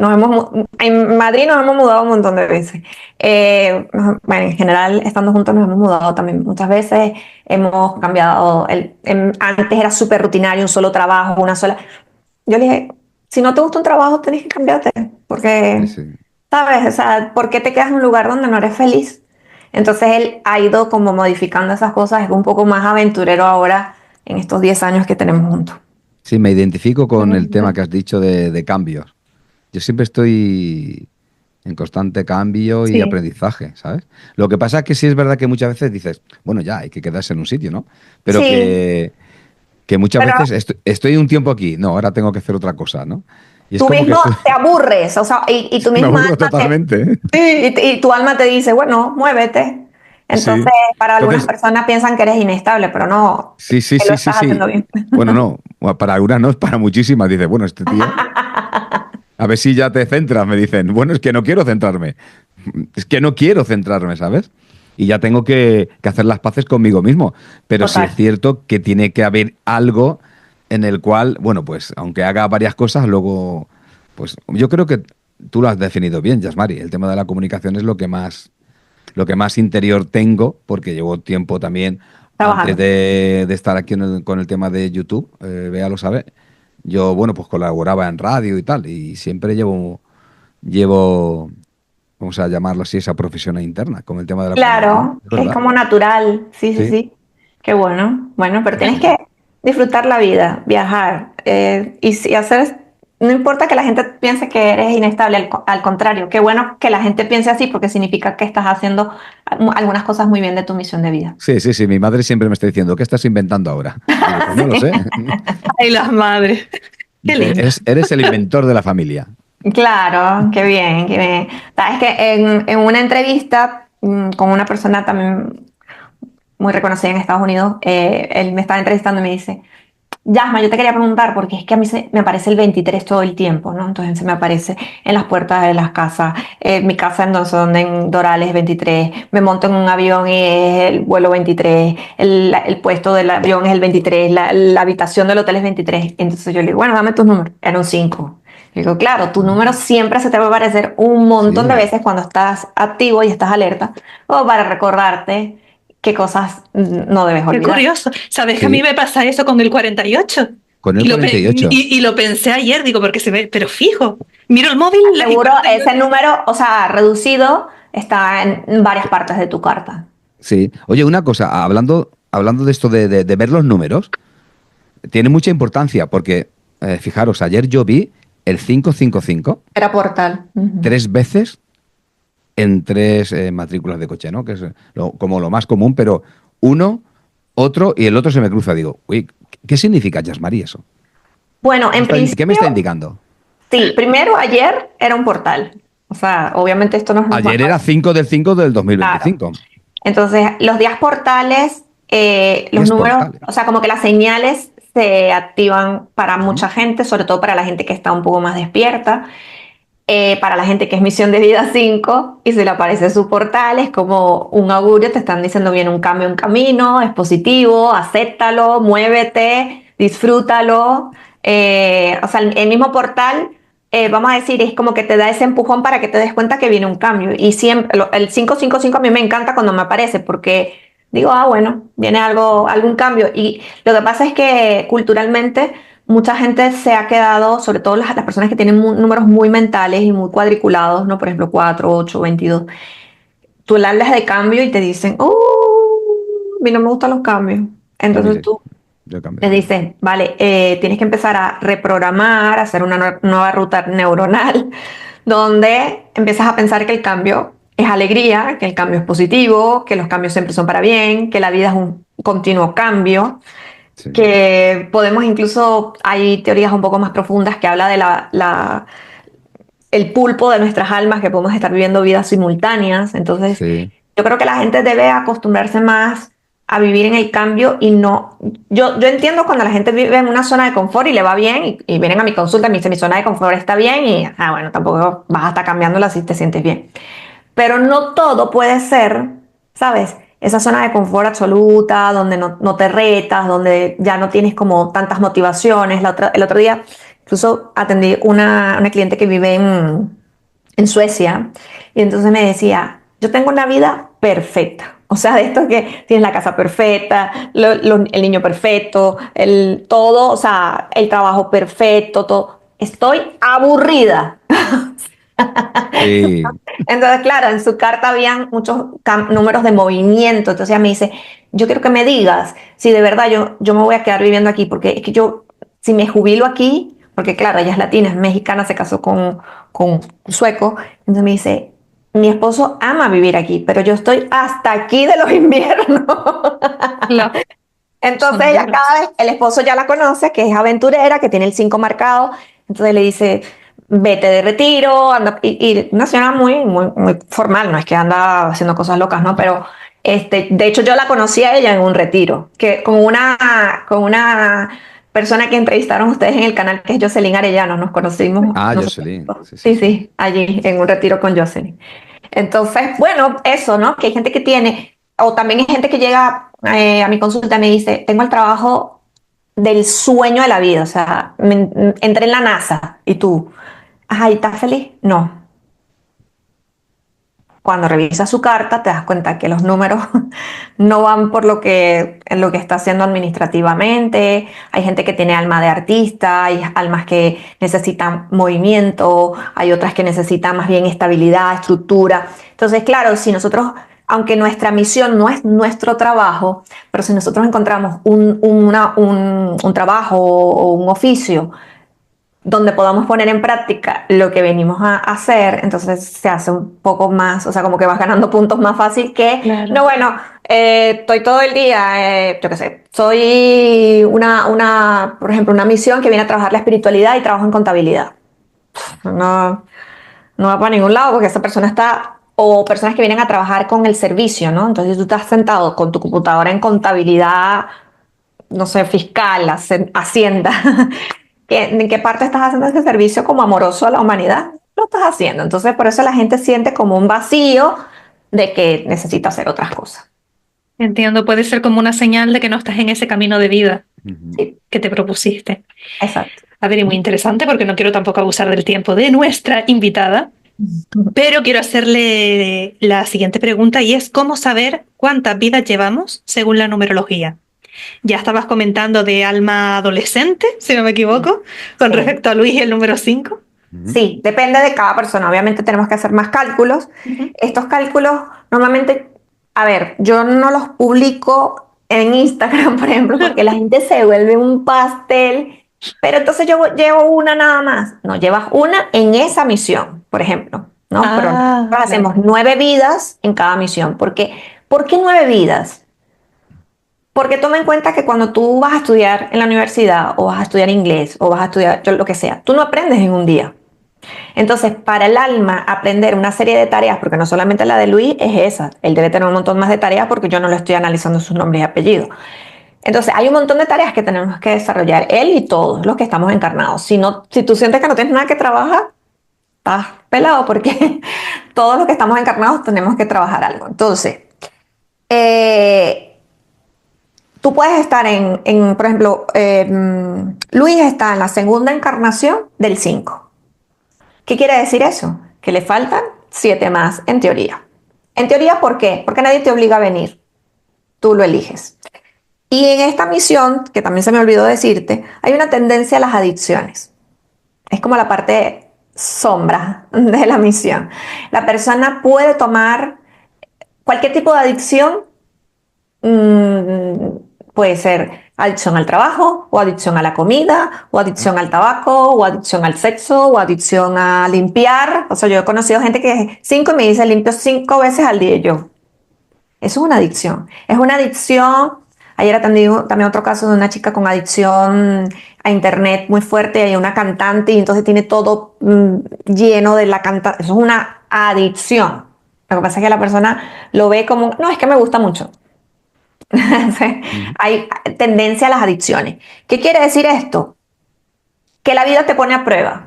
en Madrid nos hemos mudado un montón de veces. Bueno, en general, estando juntos nos hemos mudado también muchas veces. Hemos cambiado, antes era súper rutinario, un solo trabajo, una sola. Yo le dije, si no te gusta un trabajo, tenés que cambiarte, Sí, porque, sí. ¿sabes? O sea, ¿por qué te quedas en un lugar donde no eres feliz? Entonces él ha ido como modificando esas cosas, es un poco más aventurero ahora en estos 10 años que tenemos juntos. Sí, me identifico con el tema Ujú. que has dicho de cambios. Yo siempre estoy en constante cambio y Sí, aprendizaje, ¿sabes? Lo que pasa es que sí es verdad que muchas veces dices, bueno, ya, hay que quedarse en un sitio, ¿no? Pero Sí, que muchas pero veces estoy un tiempo aquí, no, ahora tengo que hacer otra cosa, ¿no? Y es tú como que mismo estoy, te aburres, o sea, y tu me misma aburro alma totalmente, ¿eh? sí, y tu alma te dice, bueno, muévete. Entonces, Sí. para algunas Entonces, personas piensan que eres inestable, pero no, sí, sí, que lo sí, sí, estás sí. haciendo bien. Bueno, no, para algunas no, para muchísimas. Dice, bueno, este tío, a ver si ya te centras, me dicen. Bueno, es que no quiero centrarme. Es que no quiero centrarme, ¿sabes? Y ya tengo que hacer las paces conmigo mismo. Pero sí es Total. cierto que tiene que haber algo en el cual, bueno, pues aunque haga varias cosas, luego, pues yo creo que tú lo has definido bien, Yasmari. El tema de la comunicación es lo que más interior tengo, porque llevo tiempo también, antes Trabajando. de estar aquí con el tema de YouTube, Bea lo sabe, yo, bueno, pues colaboraba en radio y tal, y siempre llevo, vamos a llamarlo así, esa profesión interna, con el tema de la comunicación, Claro, es es verdad. como natural, sí, sí, Sí, sí. Qué bueno. Bueno, pero sí, tienes sí, que sí. disfrutar la vida, viajar y hacer, no importa que la gente piense que eres inestable, al contrario, qué bueno que la gente piense así porque significa que estás haciendo algunas cosas muy bien de tu misión de vida. Sí, sí, sí, mi madre siempre me está diciendo, ¿qué estás inventando ahora? Digo, pues no lo sé. ay, las madres. Qué Dice, lindo. eres el inventor de la familia. Claro, qué bien, qué bien. Sabes que en una entrevista con una persona también muy reconocida en Estados Unidos, él me estaba entrevistando y me dice, Yasma, yo te quería preguntar, porque es que a mí me aparece el 23 todo el tiempo, ¿no? Entonces se me aparece en las puertas de las casas, mi casa en donde en Dorales 23, me monto en un avión y es el vuelo 23, el puesto del avión es el 23, la habitación del hotel es 23. Entonces yo le digo, bueno, dame tus números. Era un 5. Le digo, claro, tu número siempre se te va a aparecer un montón de Sí, veces cuando estás activo y estás alerta, o para recordarte qué cosas no debes Qué olvidar. curioso. ¿Sabes que a mí sí, me pasa eso con el 48? con el Y lo, 48. y lo pensé ayer, digo, porque se ve, pero fijo, miro el móvil y Seguro cuando tengo... ese número, o sea, reducido, está en varias partes de tu carta. Sí. Oye, una cosa, hablando de esto de ver los números, tiene mucha importancia porque, fijaros, ayer yo vi el 555 Era portal. Ujú. tres veces en tres matrículas de coche, ¿no? Que es como lo más común, pero uno, otro y el otro se me cruza. Digo, uy, ¿qué significa, Jasmari, eso? Bueno, en ¿Qué me principio, está indicando? sí, primero ayer era un portal. O sea, obviamente esto no es Ayer normal. era 5 del 5 del dos mil Claro. veinticinco Entonces, los días portales, ¿Qué los es números, portales? o sea, como que las señales se activan para Ujú. mucha gente, sobre todo para la gente que está un poco más despierta. Para la gente que es misión de vida 5 y se le aparece su portal, es como un augurio, te están diciendo viene un cambio en camino, es positivo, acéptalo, muévete, disfrútalo. O sea, el mismo portal, vamos a decir, es como que te da ese empujón para que te des cuenta que viene un cambio. Y siempre, el 555 a mí me encanta cuando me aparece porque digo, ah, bueno, viene algo, algún cambio. Y lo que pasa es que culturalmente mucha gente se ha quedado, sobre todo las personas que tienen números muy mentales y muy cuadriculados, ¿no? Por ejemplo, 4 8 22. Tú le hablas de cambio y te dicen, a mí no me gustan los cambios. A mí Entonces sí, tú yo cambio. les dices, vale, tienes que empezar a reprogramar, a hacer una nueva ruta neuronal, donde empiezas a pensar que el cambio es alegría, que el cambio es positivo, que los cambios siempre son para bien, que la vida es un continuo cambio, Sí, que podemos incluso, hay teorías un poco más profundas que habla de el pulpo de nuestras almas, que podemos estar viviendo vidas simultáneas. Entonces, Sí. yo creo que la gente debe acostumbrarse más a vivir en el cambio y no... Yo entiendo cuando la gente vive en una zona de confort y le va bien y vienen a mi consulta y me dicen mi zona de confort está bien y, bueno, tampoco vas a estar cambiándola si te sientes bien. Pero no todo puede ser, ¿sabes? Esa zona de confort absoluta, donde no te retas, donde ya no tienes como tantas motivaciones. El otro día incluso atendí una cliente que vive en Suecia y entonces me decía, yo tengo una vida perfecta. O sea, de esto que tienes la casa perfecta, el niño perfecto, todo, o sea, el trabajo perfecto, todo. Estoy aburrida. Sí. Entonces, claro, en su carta habían muchos números de movimiento. Entonces ella me dice, yo quiero que me digas si de verdad yo me voy a quedar viviendo aquí, porque es que yo, si me jubilo aquí, porque claro, ella es latina, es mexicana, se casó con un sueco, entonces me dice, mi esposo ama vivir aquí, pero yo estoy hasta aquí de los inviernos. Claro, Entonces son ella duros. cada vez, el esposo ya la conoce, que es aventurera, que tiene el 5 marcado, entonces le dice, vete de retiro, anda, y una señora muy formal, no es que anda haciendo cosas locas, ¿no? Pero de hecho yo la conocí a ella en un retiro, que con una persona que entrevistaron ustedes en el canal, que es Jocelyn Arellano, nos conocimos Ah, nosotros. Jocelyn. Sí, sí, Sí, sí. sí, allí en un retiro con Jocelyn. Entonces, bueno, eso, ¿no? Que hay gente que tiene, o también hay gente que llega a mi consulta y me dice, tengo el trabajo del sueño de la vida, o sea, entré en la NASA y tú, ay, ¿estás feliz? No. Cuando revisas su carta te das cuenta que los números no van por en lo que está haciendo administrativamente. Hay gente que tiene alma de artista, hay almas que necesitan movimiento, hay otras que necesitan más bien estabilidad, estructura. Entonces, claro, si nosotros, aunque nuestra misión no es nuestro trabajo, pero si nosotros encontramos un trabajo o un oficio donde podamos poner en práctica lo que venimos a hacer, entonces se hace un poco más, o sea, como que vas ganando puntos más fácil que, Claro. no, bueno, estoy todo el día, yo qué sé, soy por ejemplo, una misión que viene a trabajar la espiritualidad y trabajo en contabilidad. No, no va para ningún lado porque esa persona está, o personas que vienen a trabajar con el servicio, ¿no? Entonces tú estás sentado con tu computadora en contabilidad, no sé, fiscal, hacienda. ¿En qué parte estás haciendo ese servicio como amoroso a la humanidad? Lo estás haciendo. Entonces, por eso la gente siente como un vacío de que necesita hacer otras cosas. Entiendo, puede ser como una señal de que no estás en ese camino de vida Ujú. Sí, que te propusiste. exacto. A ver, y muy interesante porque no quiero tampoco abusar del tiempo de nuestra invitada, pero quiero hacerle la siguiente pregunta y es ¿cómo saber cuántas vidas llevamos según la numerología? Ya estabas comentando de alma adolescente, si no me equivoco, con Sí. respecto a Luis y el número 5. Ujú. Sí, depende de cada persona. Obviamente tenemos que hacer más cálculos. Estos cálculos normalmente, a ver, yo no los publico en Instagram, por ejemplo, porque la gente se vuelve un pastel. Pero entonces yo llevo una nada más. No, llevas una en esa misión, por ejemplo, ¿no? Pero nosotros Ah, claro. hacemos 9 vidas en cada misión. ¿Por qué 9 vidas? Porque toma en cuenta que cuando tú vas a estudiar en la universidad o vas a estudiar inglés o vas a estudiar lo que sea, tú no aprendes en un día. Entonces, para el alma, aprender una serie de tareas, porque no solamente la de Luis es esa, él debe tener un montón más de tareas porque yo no lo estoy analizando sus nombres y apellidos. Entonces, hay un montón de tareas que tenemos que desarrollar, él y todos los que estamos encarnados. Si tú sientes que no tienes nada que trabajar, estás pelado porque todos los que estamos encarnados tenemos que trabajar algo. Entonces, eh, tú puedes estar por ejemplo, Luis está en la segunda encarnación del 5. ¿Qué quiere decir eso? Que le faltan 7 más en teoría. En teoría, ¿por qué? Porque nadie te obliga a venir, tú lo eliges. Y en esta misión, que también se me olvidó decirte, hay una tendencia a las adicciones. Es como la parte sombra de la misión. La persona puede tomar cualquier tipo de adicción. mm, Puede ser adicción al trabajo, o adicción a la comida, o adicción al tabaco, o adicción al sexo, o adicción a limpiar. O sea, yo he conocido gente que es 5 y me dice limpio 5 veces al día. Y yo, eso es una adicción. Es una adicción. Ayer atendí también otro caso de una chica con adicción a internet muy fuerte, hay una cantante y entonces tiene todo lleno de la cantante. Eso es una adicción. Lo que pasa es que la persona lo ve como, no, es que me gusta mucho. Ujú. Hay tendencia a las adicciones. ¿Qué quiere decir esto? Que la vida te pone a prueba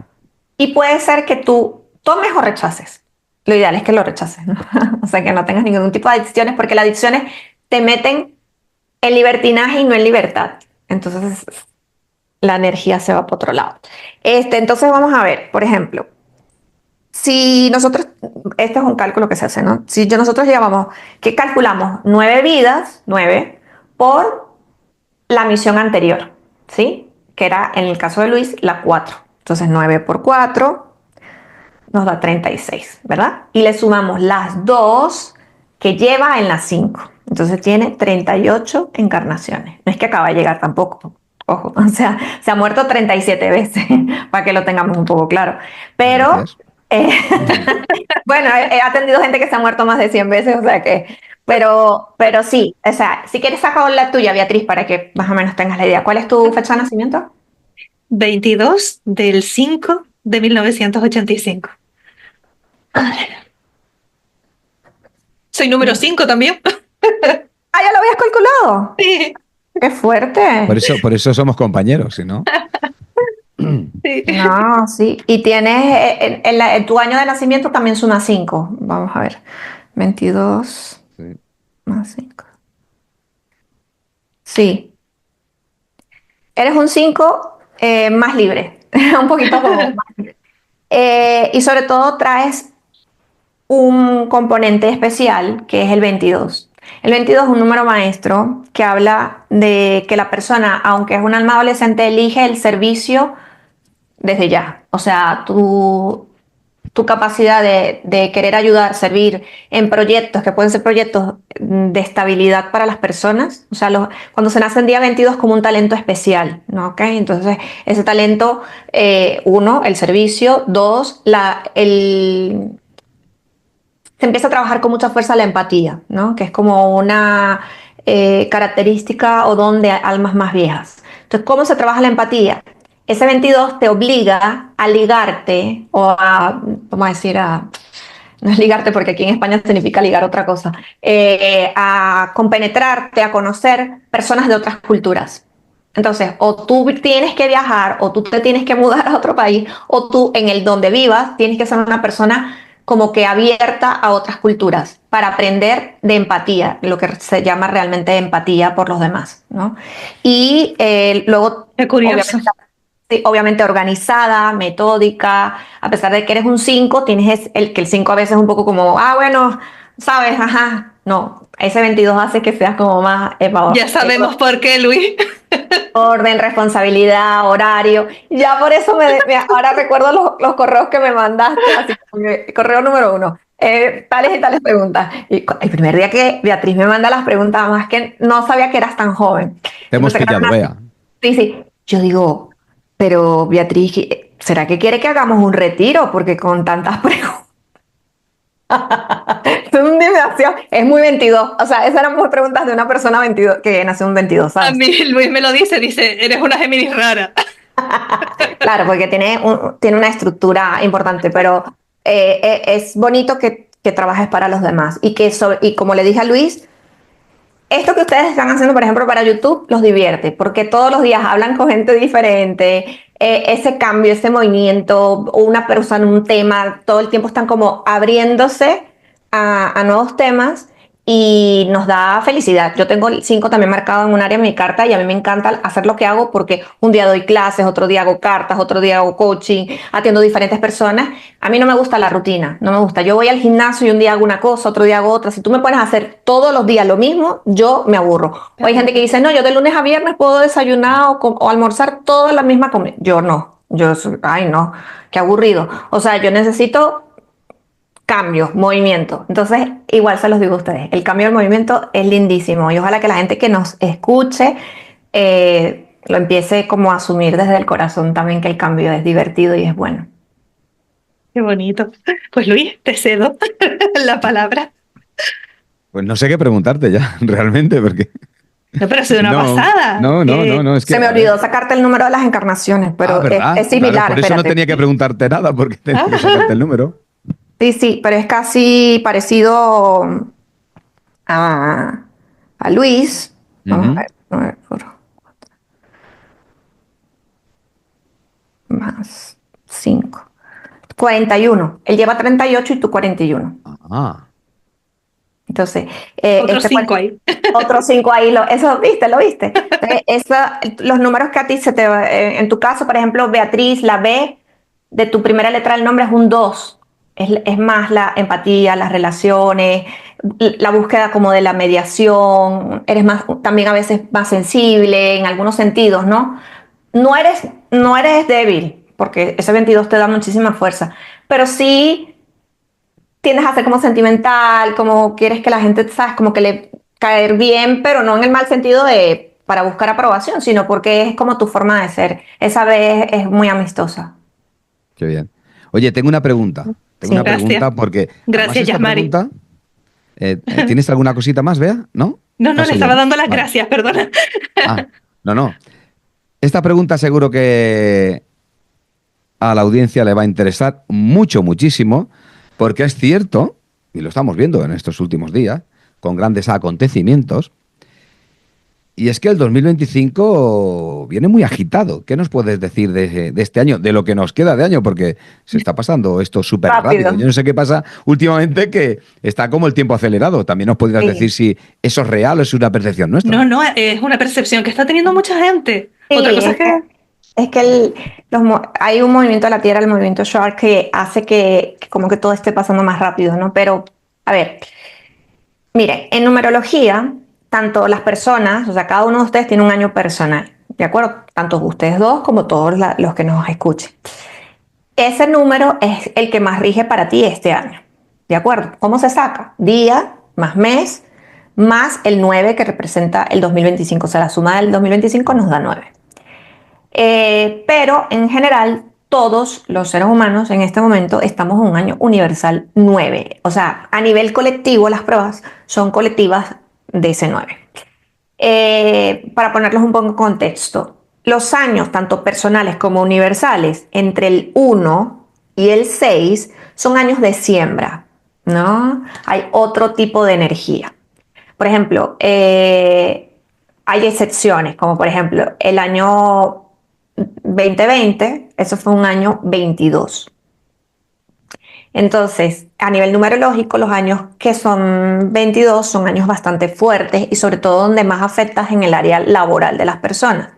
y puede ser que tú tomes o rechaces. Lo ideal es que lo rechaces, ¿no? O sea, que no tengas ningún tipo de adicciones porque las adicciones te meten en libertinaje y no en libertad. Entonces la energía se va para otro lado. Entonces vamos a ver, por ejemplo, si nosotros, este es un cálculo que se hace, ¿no? Si nosotros llevamos, ¿qué calculamos? 9 vidas, 9, por la misión anterior, ¿sí? Que era, en el caso de Luis, la 4. Entonces 9 por 4 nos da 36, ¿verdad? Y le sumamos las 2 que lleva en las 5. Entonces tiene 38 encarnaciones. No es que acaba de llegar tampoco. Ojo, o sea, se ha muerto 37 veces, para que lo tengamos un poco claro. Pero, Gracias. eh, bueno, he atendido gente que se ha muerto más de 100 veces, o sea que, pero sí, o sea, si quieres sacar la tuya, Beatriz, para que más o menos tengas la idea. ¿Cuál es tu fecha de nacimiento? 22/5/1985. Soy número 5 también. Ah, ya lo habías calculado. Sí, Qué fuerte. Por eso somos compañeros, si no. sí. No, sí. Y tienes, en tu año de nacimiento también suma 5. Vamos a ver. 22 Sí. más 5. Sí. Eres un 5 más libre. Un poquito como más libre. Y sobre todo traes un componente especial que es el 22. El 22 es un número maestro que habla de que la persona, aunque es un alma adolescente, elige el servicio desde ya. O sea, tu capacidad de querer ayudar, servir en proyectos que pueden ser proyectos de estabilidad para las personas. O sea, cuando se nace en día 22 como un talento especial, ¿no? ¿Ok? Entonces, ese talento, uno, el servicio, dos, se empieza a trabajar con mucha fuerza la empatía, ¿no? Que es como una característica o don de almas más viejas. Entonces, ¿cómo se trabaja la empatía? Ese 22 te obliga a ligarte o vamos a decir, no es ligarte porque aquí en España significa ligar otra cosa, a compenetrarte, a conocer personas de otras culturas. Entonces, o tú tienes que viajar, o tú te tienes que mudar a otro país, o tú en el donde vivas tienes que ser una persona como que abierta a otras culturas para aprender de empatía, lo que se llama realmente empatía por los demás, ¿no? Y luego, Qué curioso. obviamente, sí, obviamente organizada, metódica, a pesar de que eres un 5, tienes que el 5 a veces es un poco como, bueno, sabes, ajá, no, ese 22 hace que seas como más Ya sabemos por qué, Luis. orden, responsabilidad, horario. Ya por eso ahora recuerdo los correos que me mandaste, así como correo número 1. Tales y tales preguntas. Y el primer día que Beatriz me manda las preguntas, más que no sabía que eras tan joven. Te hemos Entonces, pillado, vea. sí, sí. Yo digo, pero Beatriz, ¿será que quiere que hagamos un retiro? Porque con tantas preguntas. Es muy 22. O sea, esas eran muy preguntas de una persona 22, que nació un 22, A ¿sabes? mí Luis me lo dice, eres una Géminis rara. Claro, porque tiene una estructura importante, pero es bonito que trabajes para los demás y como le dije a Luis, esto que ustedes están haciendo, por ejemplo, para YouTube, los divierte, porque todos los días hablan con gente diferente, ese cambio, ese movimiento, una persona, un tema, todo el tiempo están como abriéndose a nuevos temas y nos da felicidad. Yo tengo el 5 también marcado en un área de mi carta y a mí me encanta hacer lo que hago porque un día doy clases, otro día hago cartas, otro día hago coaching, atiendo diferentes personas. A mí no me gusta la rutina, no me gusta. Yo voy al gimnasio y un día hago una cosa, otro día hago otra. Si tú me pones a hacer todos los días lo mismo, yo me aburro. O hay gente que dice, no, yo de lunes a viernes puedo desayunar o almorzar toda la misma comida. Yo no, ay no, qué aburrido. O sea, yo necesito cambio, movimiento. Entonces, igual se los digo a ustedes, el cambio del movimiento es lindísimo y ojalá que la gente que nos escuche lo empiece como a asumir desde el corazón también que el cambio es divertido y es bueno. Qué bonito. Pues Luis, te cedo la palabra. Pues no sé qué preguntarte ya, realmente, porque. No, pero ha sido una No, pasada. no, es que, Se me a ver. olvidó sacarte el número de las encarnaciones, pero ¿Verdad? es Claro, similar, por eso no espérate. tenía que preguntarte nada, porque tenía que sacarte el número. Sí, sí, pero es casi parecido a, a Luis. Vamos a Ujú. ver, 9 por más 5. 41. Él lleva 38 y tú 41. Ah, Entonces, Otros 5 ahí. otros 5 ahí, eso, ¿viste? ¿Lo viste? Entonces, los números que a ti en tu caso, por ejemplo, Beatriz, la B de tu primera letra del nombre es un 2. Es más la empatía, las relaciones, la búsqueda como de la mediación, eres más, también a veces más sensible en algunos sentidos, ¿no? No eres débil, porque ese 22 te da muchísima fuerza, pero sí tiendes a ser como sentimental, como quieres que la gente, sabes, como que le caer bien, pero no en el mal sentido de para buscar aprobación, sino porque es como tu forma de ser. Esa vez es muy amistosa. qué bien. Oye, tengo una pregunta. Tengo una Sí. Gracias. pregunta porque, además, Gracias, esta Yasmari. pregunta, ¿tienes alguna cosita más, Bea? ¿No? No, no, le Paso yo, estaba ¿no? dando las Vale. gracias, perdona. Ah, no, no. Esta pregunta seguro que a la audiencia le va a interesar mucho, muchísimo, porque es cierto, y lo estamos viendo en estos últimos días, con grandes acontecimientos, y es que el 2025 viene muy agitado. ¿Qué nos puedes decir de este año, de lo que nos queda de año? Porque se está pasando esto súper rápido. Rápido. Yo no sé qué pasa últimamente, que está como el tiempo acelerado. También nos podrías decir Sí. si eso es real o es una percepción No, nuestra. no, es una percepción que está teniendo mucha gente. Otra Sí, cosa es que hay un movimiento de la Tierra, el movimiento Shark, que hace que como que todo esté pasando más rápido, ¿no? Pero, a ver, mire, en numerología, tanto las personas, o sea, cada uno de ustedes tiene un año personal, ¿de acuerdo? Tanto ustedes dos como todos los que nos escuchen. Ese número es el que más rige para ti este año, ¿de acuerdo? ¿Cómo se saca? Día más mes más el 9 que representa el 2025, o sea, la suma del 2025 nos da 9. Pero en general, todos los seres humanos en este momento estamos en un año universal 9. O sea, a nivel colectivo, las pruebas son colectivas de ese 9. Para ponerlos un poco en contexto, los años, tanto personales como universales, entre el 1 y el 6, son años de siembra, ¿no? Hay otro tipo de energía. Por ejemplo, hay excepciones, como por ejemplo el año 2020, eso fue un año 22. Entonces, a nivel numerológico, los años que son 22 son años bastante fuertes y sobre todo donde más afectas en el área laboral de las personas.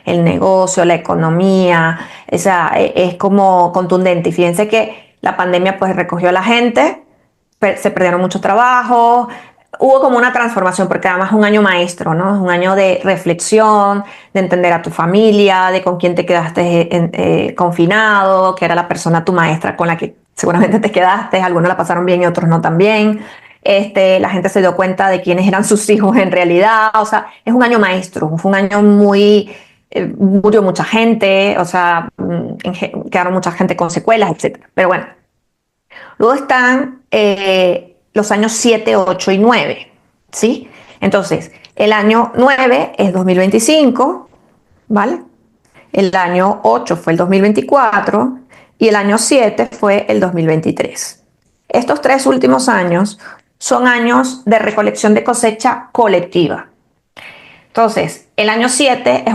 El negocio, la economía, o sea, es como contundente. Y fíjense que la pandemia pues recogió a la gente, se perdieron muchos trabajos, hubo como una transformación, porque además es un año maestro, ¿no? Es un año de reflexión, de entender a tu familia, de con quién te quedaste confinado, que era la persona, tu maestra con la que seguramente te quedaste, algunos la pasaron bien y otros no tan bien. La gente se dio cuenta de quiénes eran sus hijos en realidad, o sea, es un año maestro, fue un año murió mucha gente, o sea, quedaron mucha gente con secuelas, etcétera. Pero bueno, luego están los años 7, 8 y 9, ¿sí? Entonces, el año 9 es 2025, ¿vale? El año 8 fue el 2024 y el año 7 fue el 2023. Estos 3 últimos años son años de recolección de cosecha colectiva. Entonces, el año 7,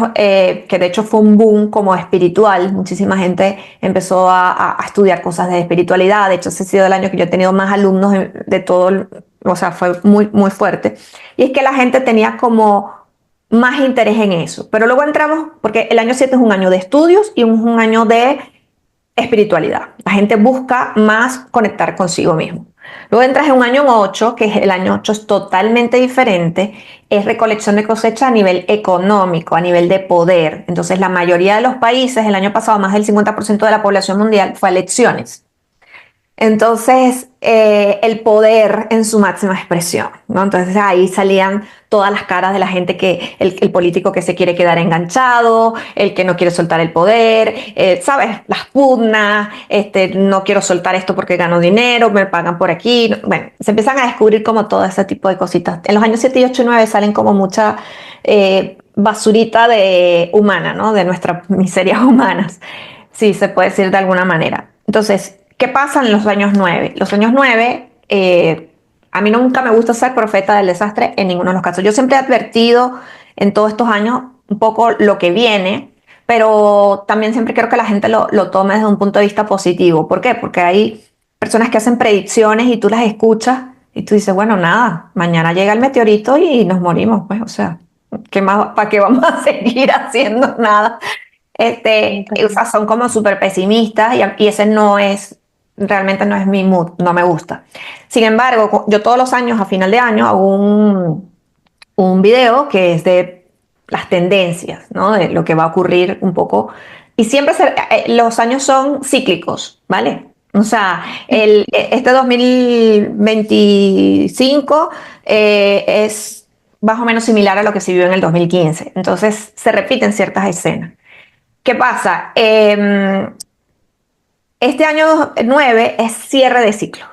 que de hecho fue un boom como espiritual, muchísima gente empezó a estudiar cosas de espiritualidad, de hecho ese ha sido el año que yo he tenido más alumnos de todo, o sea, fue muy, muy fuerte, y es que la gente tenía como más interés en eso, pero luego entramos, porque el año 7 es un año de estudios y un año de espiritualidad. La gente busca más conectar consigo mismo. Luego entras en un año 8, que es el año 8 es totalmente diferente, es recolección de cosecha a nivel económico, a nivel de poder. Entonces la mayoría de los países, el año pasado más del 50% de la población mundial fue a elecciones. Entonces, el poder en su máxima expresión, ¿no? Entonces ahí salían todas las caras de la gente que, el político que se quiere quedar enganchado, el que no quiere soltar el poder, ¿sabes? Las pugnas, no quiero soltar esto porque gano dinero, me pagan por aquí. Bueno, se empiezan a descubrir como todo ese tipo de cositas. En los años 7 y 8 y 9 salen como mucha basurita humana, ¿no? De nuestras miserias humanas, sí, se puede decir de alguna manera. Entonces, ¿qué pasa en los años 9? Los años 9, a mí nunca me gusta ser profeta del desastre en ninguno de los casos. Yo siempre he advertido en todos estos años un poco lo que viene, pero también siempre quiero que la gente lo tome desde un punto de vista positivo. ¿Por qué? Porque hay personas que hacen predicciones y tú las escuchas y tú dices, bueno, nada, mañana llega el meteorito y nos morimos, pues, o sea, ¿qué más, para qué vamos a seguir haciendo nada? Sí, O sea, son como súper pesimistas y ese no es, realmente no es mi mood, no me gusta. Sin embargo, yo todos los años, a final de año, hago un video que es de las tendencias, ¿no? De lo que va a ocurrir un poco. Y siempre los años son cíclicos, ¿vale? O sea, este 2025 es más o menos similar a lo que se vio en el 2015. Entonces, se repiten ciertas escenas. ¿Qué pasa? Este año 9 es cierre de ciclo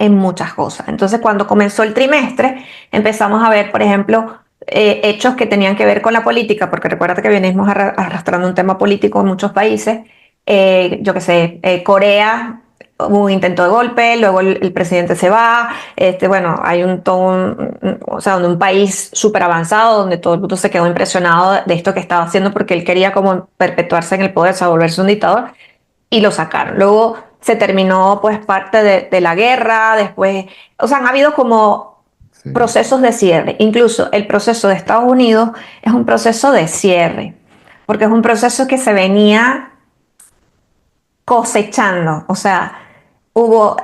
en muchas cosas. Entonces, cuando comenzó el trimestre, empezamos a ver, por ejemplo, hechos que tenían que ver con la política, porque recuerda que venimos arrastrando un tema político en muchos países. Yo qué sé, Corea, hubo un intento de golpe, luego el presidente se va, bueno, hay o sea, un país súper avanzado donde todo el mundo se quedó impresionado de esto que estaba haciendo porque él quería como perpetuarse en el poder, o sea, volverse un dictador y lo sacaron. Luego se terminó pues parte de la guerra, después, o sea, han habido como Sí. procesos de cierre. Incluso el proceso de Estados Unidos es un proceso de cierre, porque es un proceso que se venía cosechando, o sea, hubo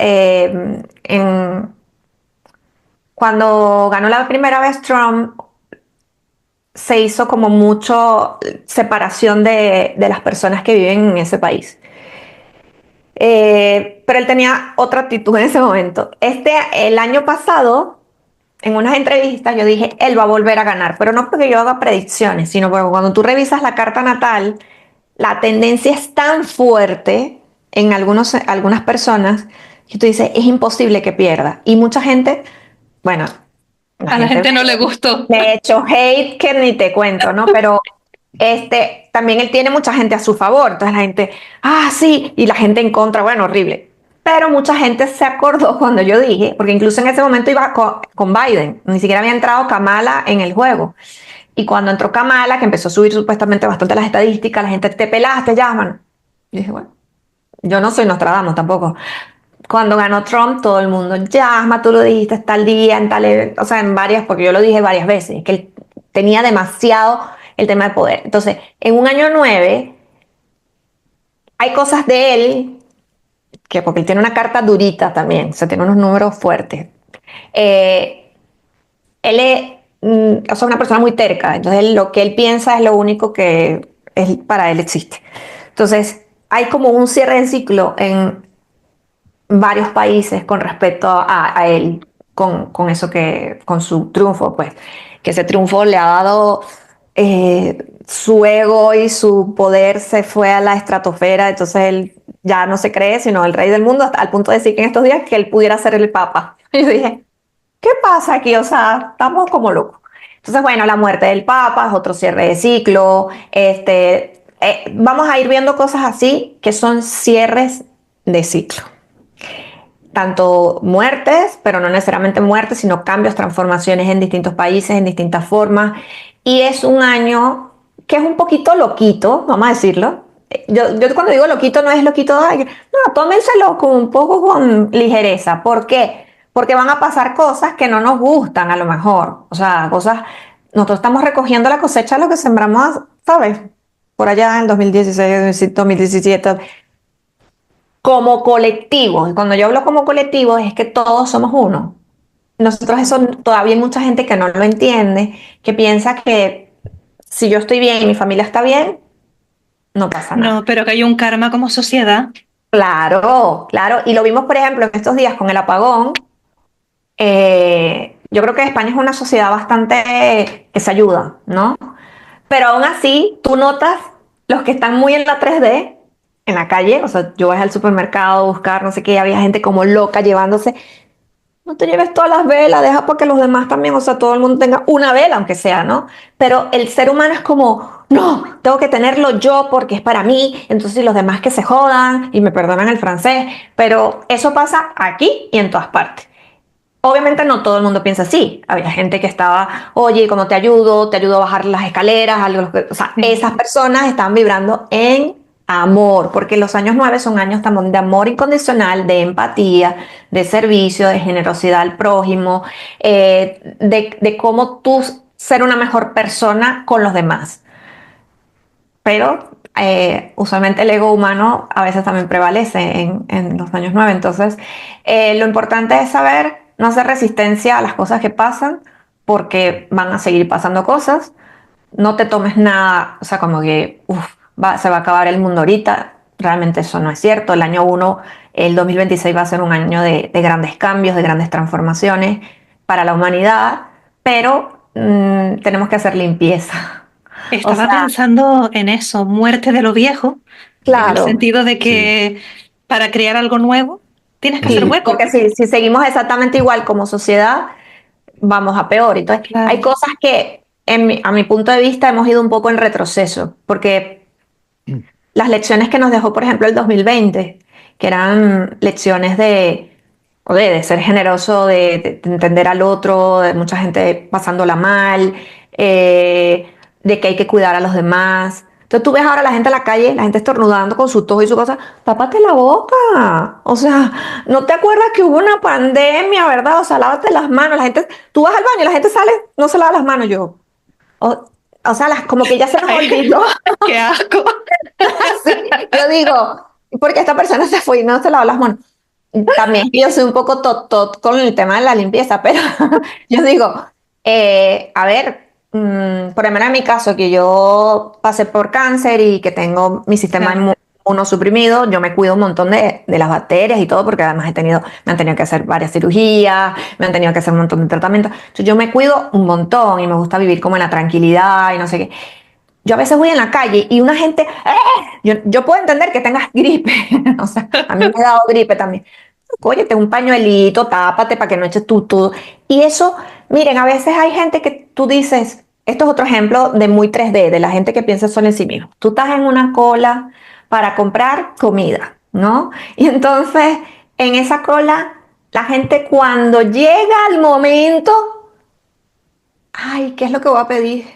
cuando ganó la primera vez Trump, se hizo como mucho separación de las personas que viven en ese país. Pero él tenía otra actitud en ese momento. El año pasado, en unas entrevistas, yo dije, él va a volver a ganar, pero no porque yo haga predicciones, sino porque cuando tú revisas la carta natal, la tendencia es tan fuerte en algunas personas que tú dices, es imposible que pierda. Y mucha gente, bueno, la a la gente gente no le gustó. me echó hate que ni te cuento, ¿no? Pero también él tiene mucha gente a su favor. Entonces la gente, sí, y la gente en contra, bueno, horrible. Pero mucha gente se acordó cuando yo dije, porque incluso en ese momento iba con Biden, ni siquiera había entrado Kamala en el juego. Y cuando entró Kamala, que empezó a subir supuestamente bastante las estadísticas, la gente, te pelaste, llaman. Y dije, bueno, yo no soy Nostradamus tampoco. Cuando ganó Trump, todo el mundo, Yasma, tú lo dijiste tal día, en tal, o sea, en varias, porque yo lo dije varias veces, que él tenía demasiado el tema de poder. Entonces, en un año 9, hay cosas de él, que porque él tiene una carta durita también, o sea, tiene unos números fuertes. Eh, Él es, o sea, una persona muy terca, entonces lo que él piensa es lo único que para él existe. Entonces, hay como un cierre de ciclo en varios países con respecto a él, con eso con su triunfo, pues, que ese triunfo le ha dado su ego y su poder se fue a la estratosfera, entonces él ya no se cree sino el rey del mundo, hasta al punto de decir que en estos días que él pudiera ser el papa. Y yo dije, ¿qué pasa aquí? O sea, estamos como locos. Entonces, bueno, la muerte del papa es otro cierre de ciclo, vamos a ir viendo cosas así que son cierres de ciclo tanto muertes, pero no necesariamente muertes, sino cambios, transformaciones en distintos países, en distintas formas. Y es un año que es un poquito loquito, vamos a decirlo. Yo cuando digo loquito no es loquito, ay, no, tómenselo con un poco con ligereza. ¿Por qué? Porque van a pasar cosas que no nos gustan a lo mejor. O sea, nosotros estamos recogiendo la cosecha de lo que sembramos, ¿sabes? Por allá en 2016, 2017 como colectivo. Y cuando yo hablo como colectivo es que todos somos uno. Nosotros eso todavía hay mucha gente que no lo entiende, que piensa que si yo estoy bien y mi familia está bien, no pasa nada. No, pero que hay un karma como sociedad. Claro, claro. Y lo vimos, por ejemplo, en estos días con el apagón. Yo creo que España es una sociedad bastante que se ayuda, ¿no? Pero aún así, tú notas los que están muy en la 3D, en la calle, o sea, yo voy al supermercado a buscar, no sé qué, había gente como loca llevándose, no te lleves todas las velas, deja para que los demás también, o sea, todo el mundo tenga una vela, aunque sea, ¿no? Pero el ser humano es como, no, tengo que tenerlo yo porque es para mí, entonces los demás que se jodan, y me perdonan el francés, pero eso pasa aquí y en todas partes. Obviamente no todo el mundo piensa así. Había gente que estaba, oye, ¿cómo te ayudo a bajar las escaleras, algo, o sea, esas personas están vibrando en amor, porque los años 9 son años también de amor incondicional, de empatía, de servicio, de generosidad al prójimo, de cómo tú ser una mejor persona con los demás. Pero usualmente el ego humano a veces también prevalece en los años 9. Entonces, lo importante es saber no hacer resistencia a las cosas que pasan, porque van a seguir pasando cosas. No te tomes nada, o sea, como que se va a acabar el mundo ahorita. Realmente eso no es cierto. El año 1, el 2026 va a ser un año de grandes cambios, de grandes transformaciones para la humanidad, pero tenemos que hacer limpieza. O Estaba sea, pensando en eso, muerte de lo viejo, en el claro. sentido de Sí. que para crear algo nuevo tienes que hacer Ujú. Sí, hueco. porque si seguimos exactamente igual como sociedad, vamos a peor. Entonces, hay Claro. cosas que a mi punto de vista hemos ido un poco en retroceso, porque las lecciones que nos dejó, por ejemplo, el 2020, que eran lecciones de ser generoso, de entender al otro, de mucha gente pasándola mal, de que hay que cuidar a los demás. Entonces tú ves ahora a la gente en la calle, la gente estornudando con su tos y su cosa, tápate la boca. O sea, ¿no te acuerdas que hubo una pandemia, verdad? O sea, lávate las manos. La gente, tú vas al baño y la gente sale, no se lava las manos. O, o sea, como que ya se nos Ay, olvidó. qué asco. Sí, yo digo, porque esta persona se fue y no se lavó las manos. También yo soy un poco tot con el tema de la limpieza, pero yo digo, a ver, por lo menos en mi caso, que yo pasé por cáncer y que tengo mi sistema Claro. inmunosuprimido, yo me cuido un montón de las bacterias y todo, porque además me han tenido que hacer varias cirugías, me han tenido que hacer un montón de tratamientos. Entonces yo me cuido un montón y me gusta vivir como en la tranquilidad y no sé qué. Yo a veces voy en la calle y una gente, yo puedo entender que tengas gripe, o sea, a mí me ha dado gripe también. Cógete un pañuelito, tápate para que no eches tú. Y eso, miren, a veces hay gente que tú dices, esto es otro ejemplo de muy 3D, de la gente que piensa solo en sí mismo. Tú estás en una cola para comprar comida, ¿no? Y entonces, en esa cola, la gente cuando llega el momento, ay, ¿qué es lo que voy a pedir?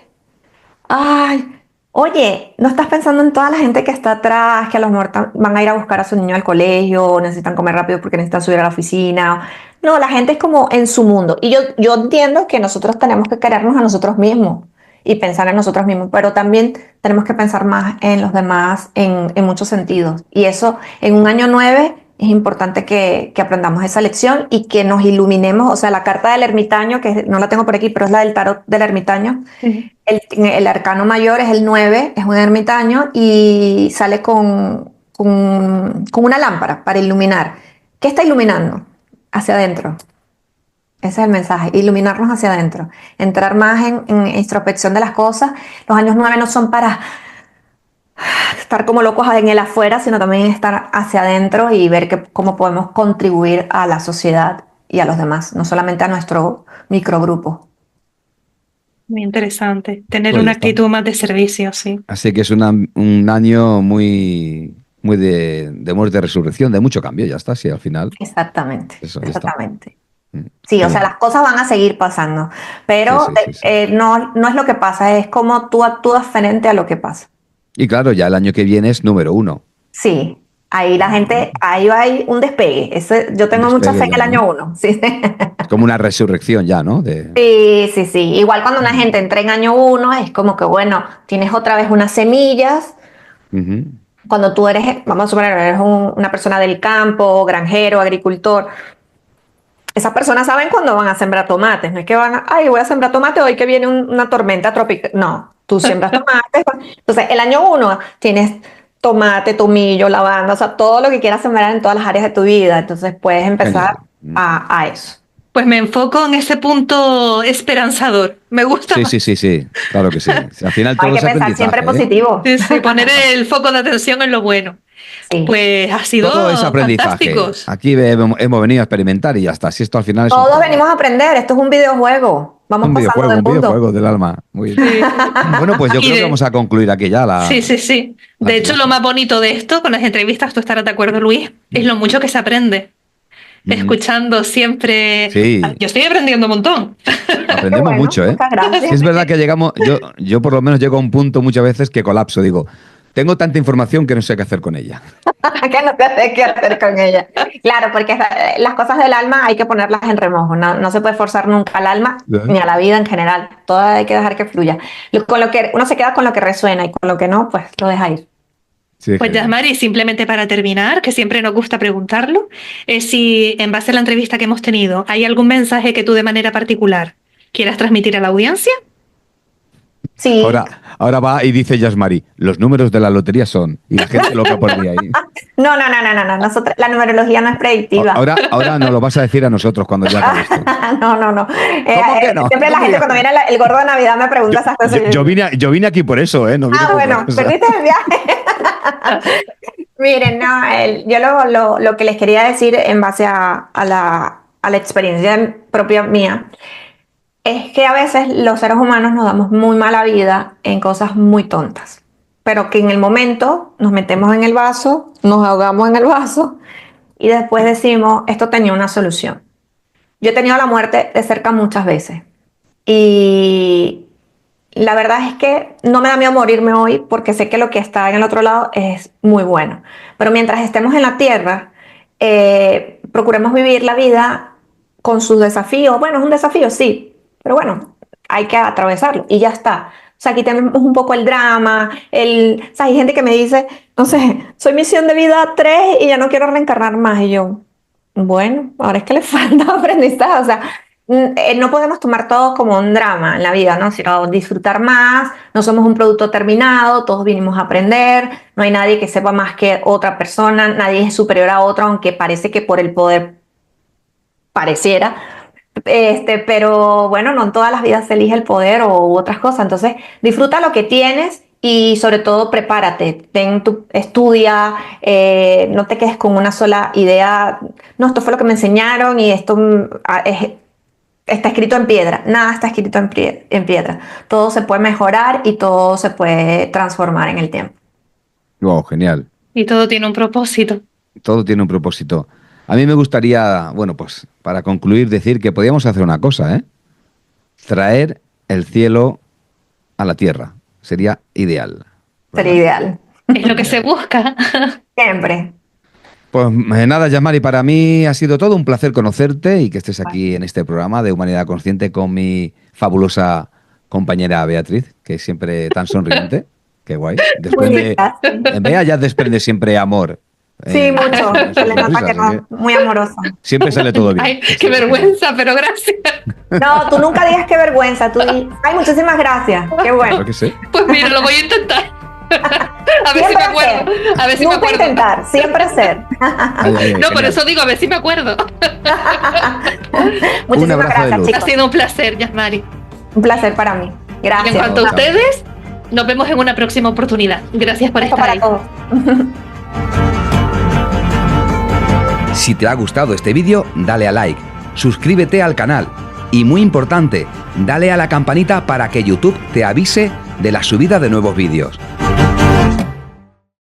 Ay, oye, ¿no estás pensando en toda la gente que está atrás, que a lo mejor van a ir a buscar a su niño al colegio, o necesitan comer rápido porque necesitan subir a la oficina? No, la gente es como en su mundo. Y yo entiendo que nosotros tenemos que querernos a nosotros mismos y pensar en nosotros mismos, pero también tenemos que pensar más en los demás en muchos sentidos. Y eso, en un año 9, es importante que aprendamos esa lección y que nos iluminemos. O sea, la carta del ermitaño, que no la tengo por aquí, pero es la del tarot del ermitaño. Ujú. El arcano mayor es el 9, es un ermitaño y sale con una lámpara para iluminar. ¿Qué está iluminando? Hacia adentro. Ese es el mensaje, iluminarnos hacia adentro, entrar más en introspección de las cosas. Los años 9 no son para estar como locos en el afuera, sino también estar hacia adentro y ver cómo podemos contribuir a la sociedad y a los demás, no solamente a nuestro microgrupo. Muy interesante. Tener Pues ya una está. actitud más de servicio, sí. Así que es un año muy de muerte y resurrección, de mucho cambio, ya está, sí, al final. Exactamente, Eso, ya está. exactamente. Mm, Sí, o sea, genial. las cosas van a seguir pasando, Sí, pero sí, sí, sí. no es lo que pasa, es cómo tú actúas frente a lo que pasa. Y claro, ya el año que viene es número uno. Sí, ahí la gente, ahí va a ir un despegue. Yo Un tengo mucha fe despegue en ya, el ¿no? año 1. Sí. Es como una resurrección ya, ¿no? Sí, sí, sí. Igual cuando una Mm. gente entra en año 1 es como que, bueno, tienes otra vez unas semillas. Ujú. Cuando tú eres, vamos a suponer, eres una persona del campo, granjero, agricultor, esas personas saben cuándo van a sembrar tomates. No es que ay, voy a sembrar tomate hoy que viene una tormenta tropical. No, tú siembras tomates. Entonces, el año 1 tienes tomate, tomillo, lavanda, o sea, todo lo que quieras sembrar en todas las áreas de tu vida. Entonces puedes empezar a eso. Pues me enfoco en ese punto esperanzador. Me gusta Sí, más. sí, claro que sí. Al final todo Hay que es pensar aprendizaje, siempre ¿eh? positivo. Sí, sí, poner el foco de atención en lo bueno. Sí. Pues ha sido Todo es aprendizaje. fantásticos. Aquí hemos venido a experimentar y ya está. Si esto al final es un Todos juego. venimos a aprender. Esto es un videojuego. Vamos Un pasando videojuego, de un mundo. videojuego del alma. Muy bien. Sí. Bueno, pues yo Y creo que de- vamos a concluir aquí ya la. Sí, sí, sí. la De hecho, lo entrevista. más bonito de esto, con las entrevistas, tú estarás de acuerdo, Luis, es lo mucho que se aprende. Escuchando siempre. Sí. Yo estoy aprendiendo un montón. Aprendemos Bueno, mucho, ¿eh? muchas gracias. Sí, es verdad que llegamos, yo por lo menos llego a un punto muchas veces que colapso. Digo, tengo tanta información que no sé qué hacer con ella. Que no sé qué hacer con ella. Claro, porque las cosas del alma hay que ponerlas en remojo. No se puede forzar nunca al alma ni a la vida en general. Todo hay que dejar que fluya. Con lo que uno se queda con lo que resuena y con lo que no, pues lo deja ir. Sí, Pues genial. Yasmari, simplemente para terminar, que siempre nos gusta preguntarlo, es si en base a la entrevista que hemos tenido, ¿hay algún mensaje que tú de manera particular quieras transmitir a la audiencia? Sí. Ahora va y dice Yasmari, los números de la lotería son, y la gente lo que pone ahí. No. Nosotros, la numerología no es predictiva. Ahora nos lo vas a decir a nosotros cuando ya acabes esto. No. ¿Cómo que no? Siempre la ¿Cómo gente que cuando viene el gordo de Navidad me pregunta esas cosas. Yo vine aquí por eso, ¿eh? No vine por Bueno, otra cosa. perdiste el viaje. Miren, no, yo lo que les quería decir en base a la experiencia propia mía es que a veces los seres humanos nos damos muy mala vida en cosas muy tontas, pero que en el momento nos metemos en el vaso, nos ahogamos en el vaso y después decimos, esto tenía una solución. Yo he tenido la muerte de cerca muchas veces y la verdad es que no me da miedo morirme hoy porque sé que lo que está en el otro lado es muy bueno. Pero mientras estemos en la tierra, procuremos vivir la vida con sus desafíos. Bueno, es un desafío, sí, pero bueno, hay que atravesarlo y ya está. O sea, aquí tenemos un poco el drama, o sea, hay gente que me dice, no sé, soy misión de vida 3 y ya no quiero reencarnar más. Y yo, bueno, ahora es que le falta aprendizaje. O sea, no podemos tomar todo como un drama en la vida, ¿no? Sino disfrutar más, no somos un producto terminado, todos vinimos a aprender, no hay nadie que sepa más que otra persona, nadie es superior a otro, aunque parece que por el poder pareciera. Pero bueno, no en todas las vidas se elige el poder u otras cosas. Entonces, disfruta lo que tienes y sobre todo prepárate. Estudia, no te quedes con una sola idea. No, esto fue lo que me enseñaron y esto está escrito en piedra. Nada está escrito en piedra. Todo se puede mejorar y todo se puede transformar en el tiempo. Wow, genial. Y todo tiene un propósito. Todo tiene un propósito. A mí me gustaría, bueno, pues para concluir, decir que podíamos hacer una cosa, ¿eh? Traer el cielo a la tierra. Sería ideal. Sería ideal. Es lo que se busca. Siempre. Pues nada, Yasmari, para mí ha sido todo un placer conocerte y que estés aquí en este programa de Humanidad Consciente con mi fabulosa compañera Beatriz, que es siempre tan sonriente. Qué guay. En Bea ya desprende siempre amor. Sí, mucho. Se le nota que no, muy amorosa. Siempre sale todo bien. Ay, qué vergüenza, pero gracias. No, tú nunca digas qué vergüenza. Tú dices, ay, muchísimas gracias. Qué bueno. Claro que sí. Pues mira, lo voy a intentar. A ver si me acuerdo. A ver si me Nunca acuerdo. intentar, siempre ser. No, por eso digo, a ver si me acuerdo. Muchísimas abrazo de gracias, luz. Ha chicos. sido un placer, Yasmari. Un placer para mí. Y Gracias. en cuanto a Chao. ustedes, nos vemos en una próxima oportunidad. Gracias por Beso estar para ahí. todos. Si te ha gustado este vídeo, dale a like, suscríbete al canal y muy importante, dale a la campanita para que YouTube te avise de la subida de nuevos vídeos.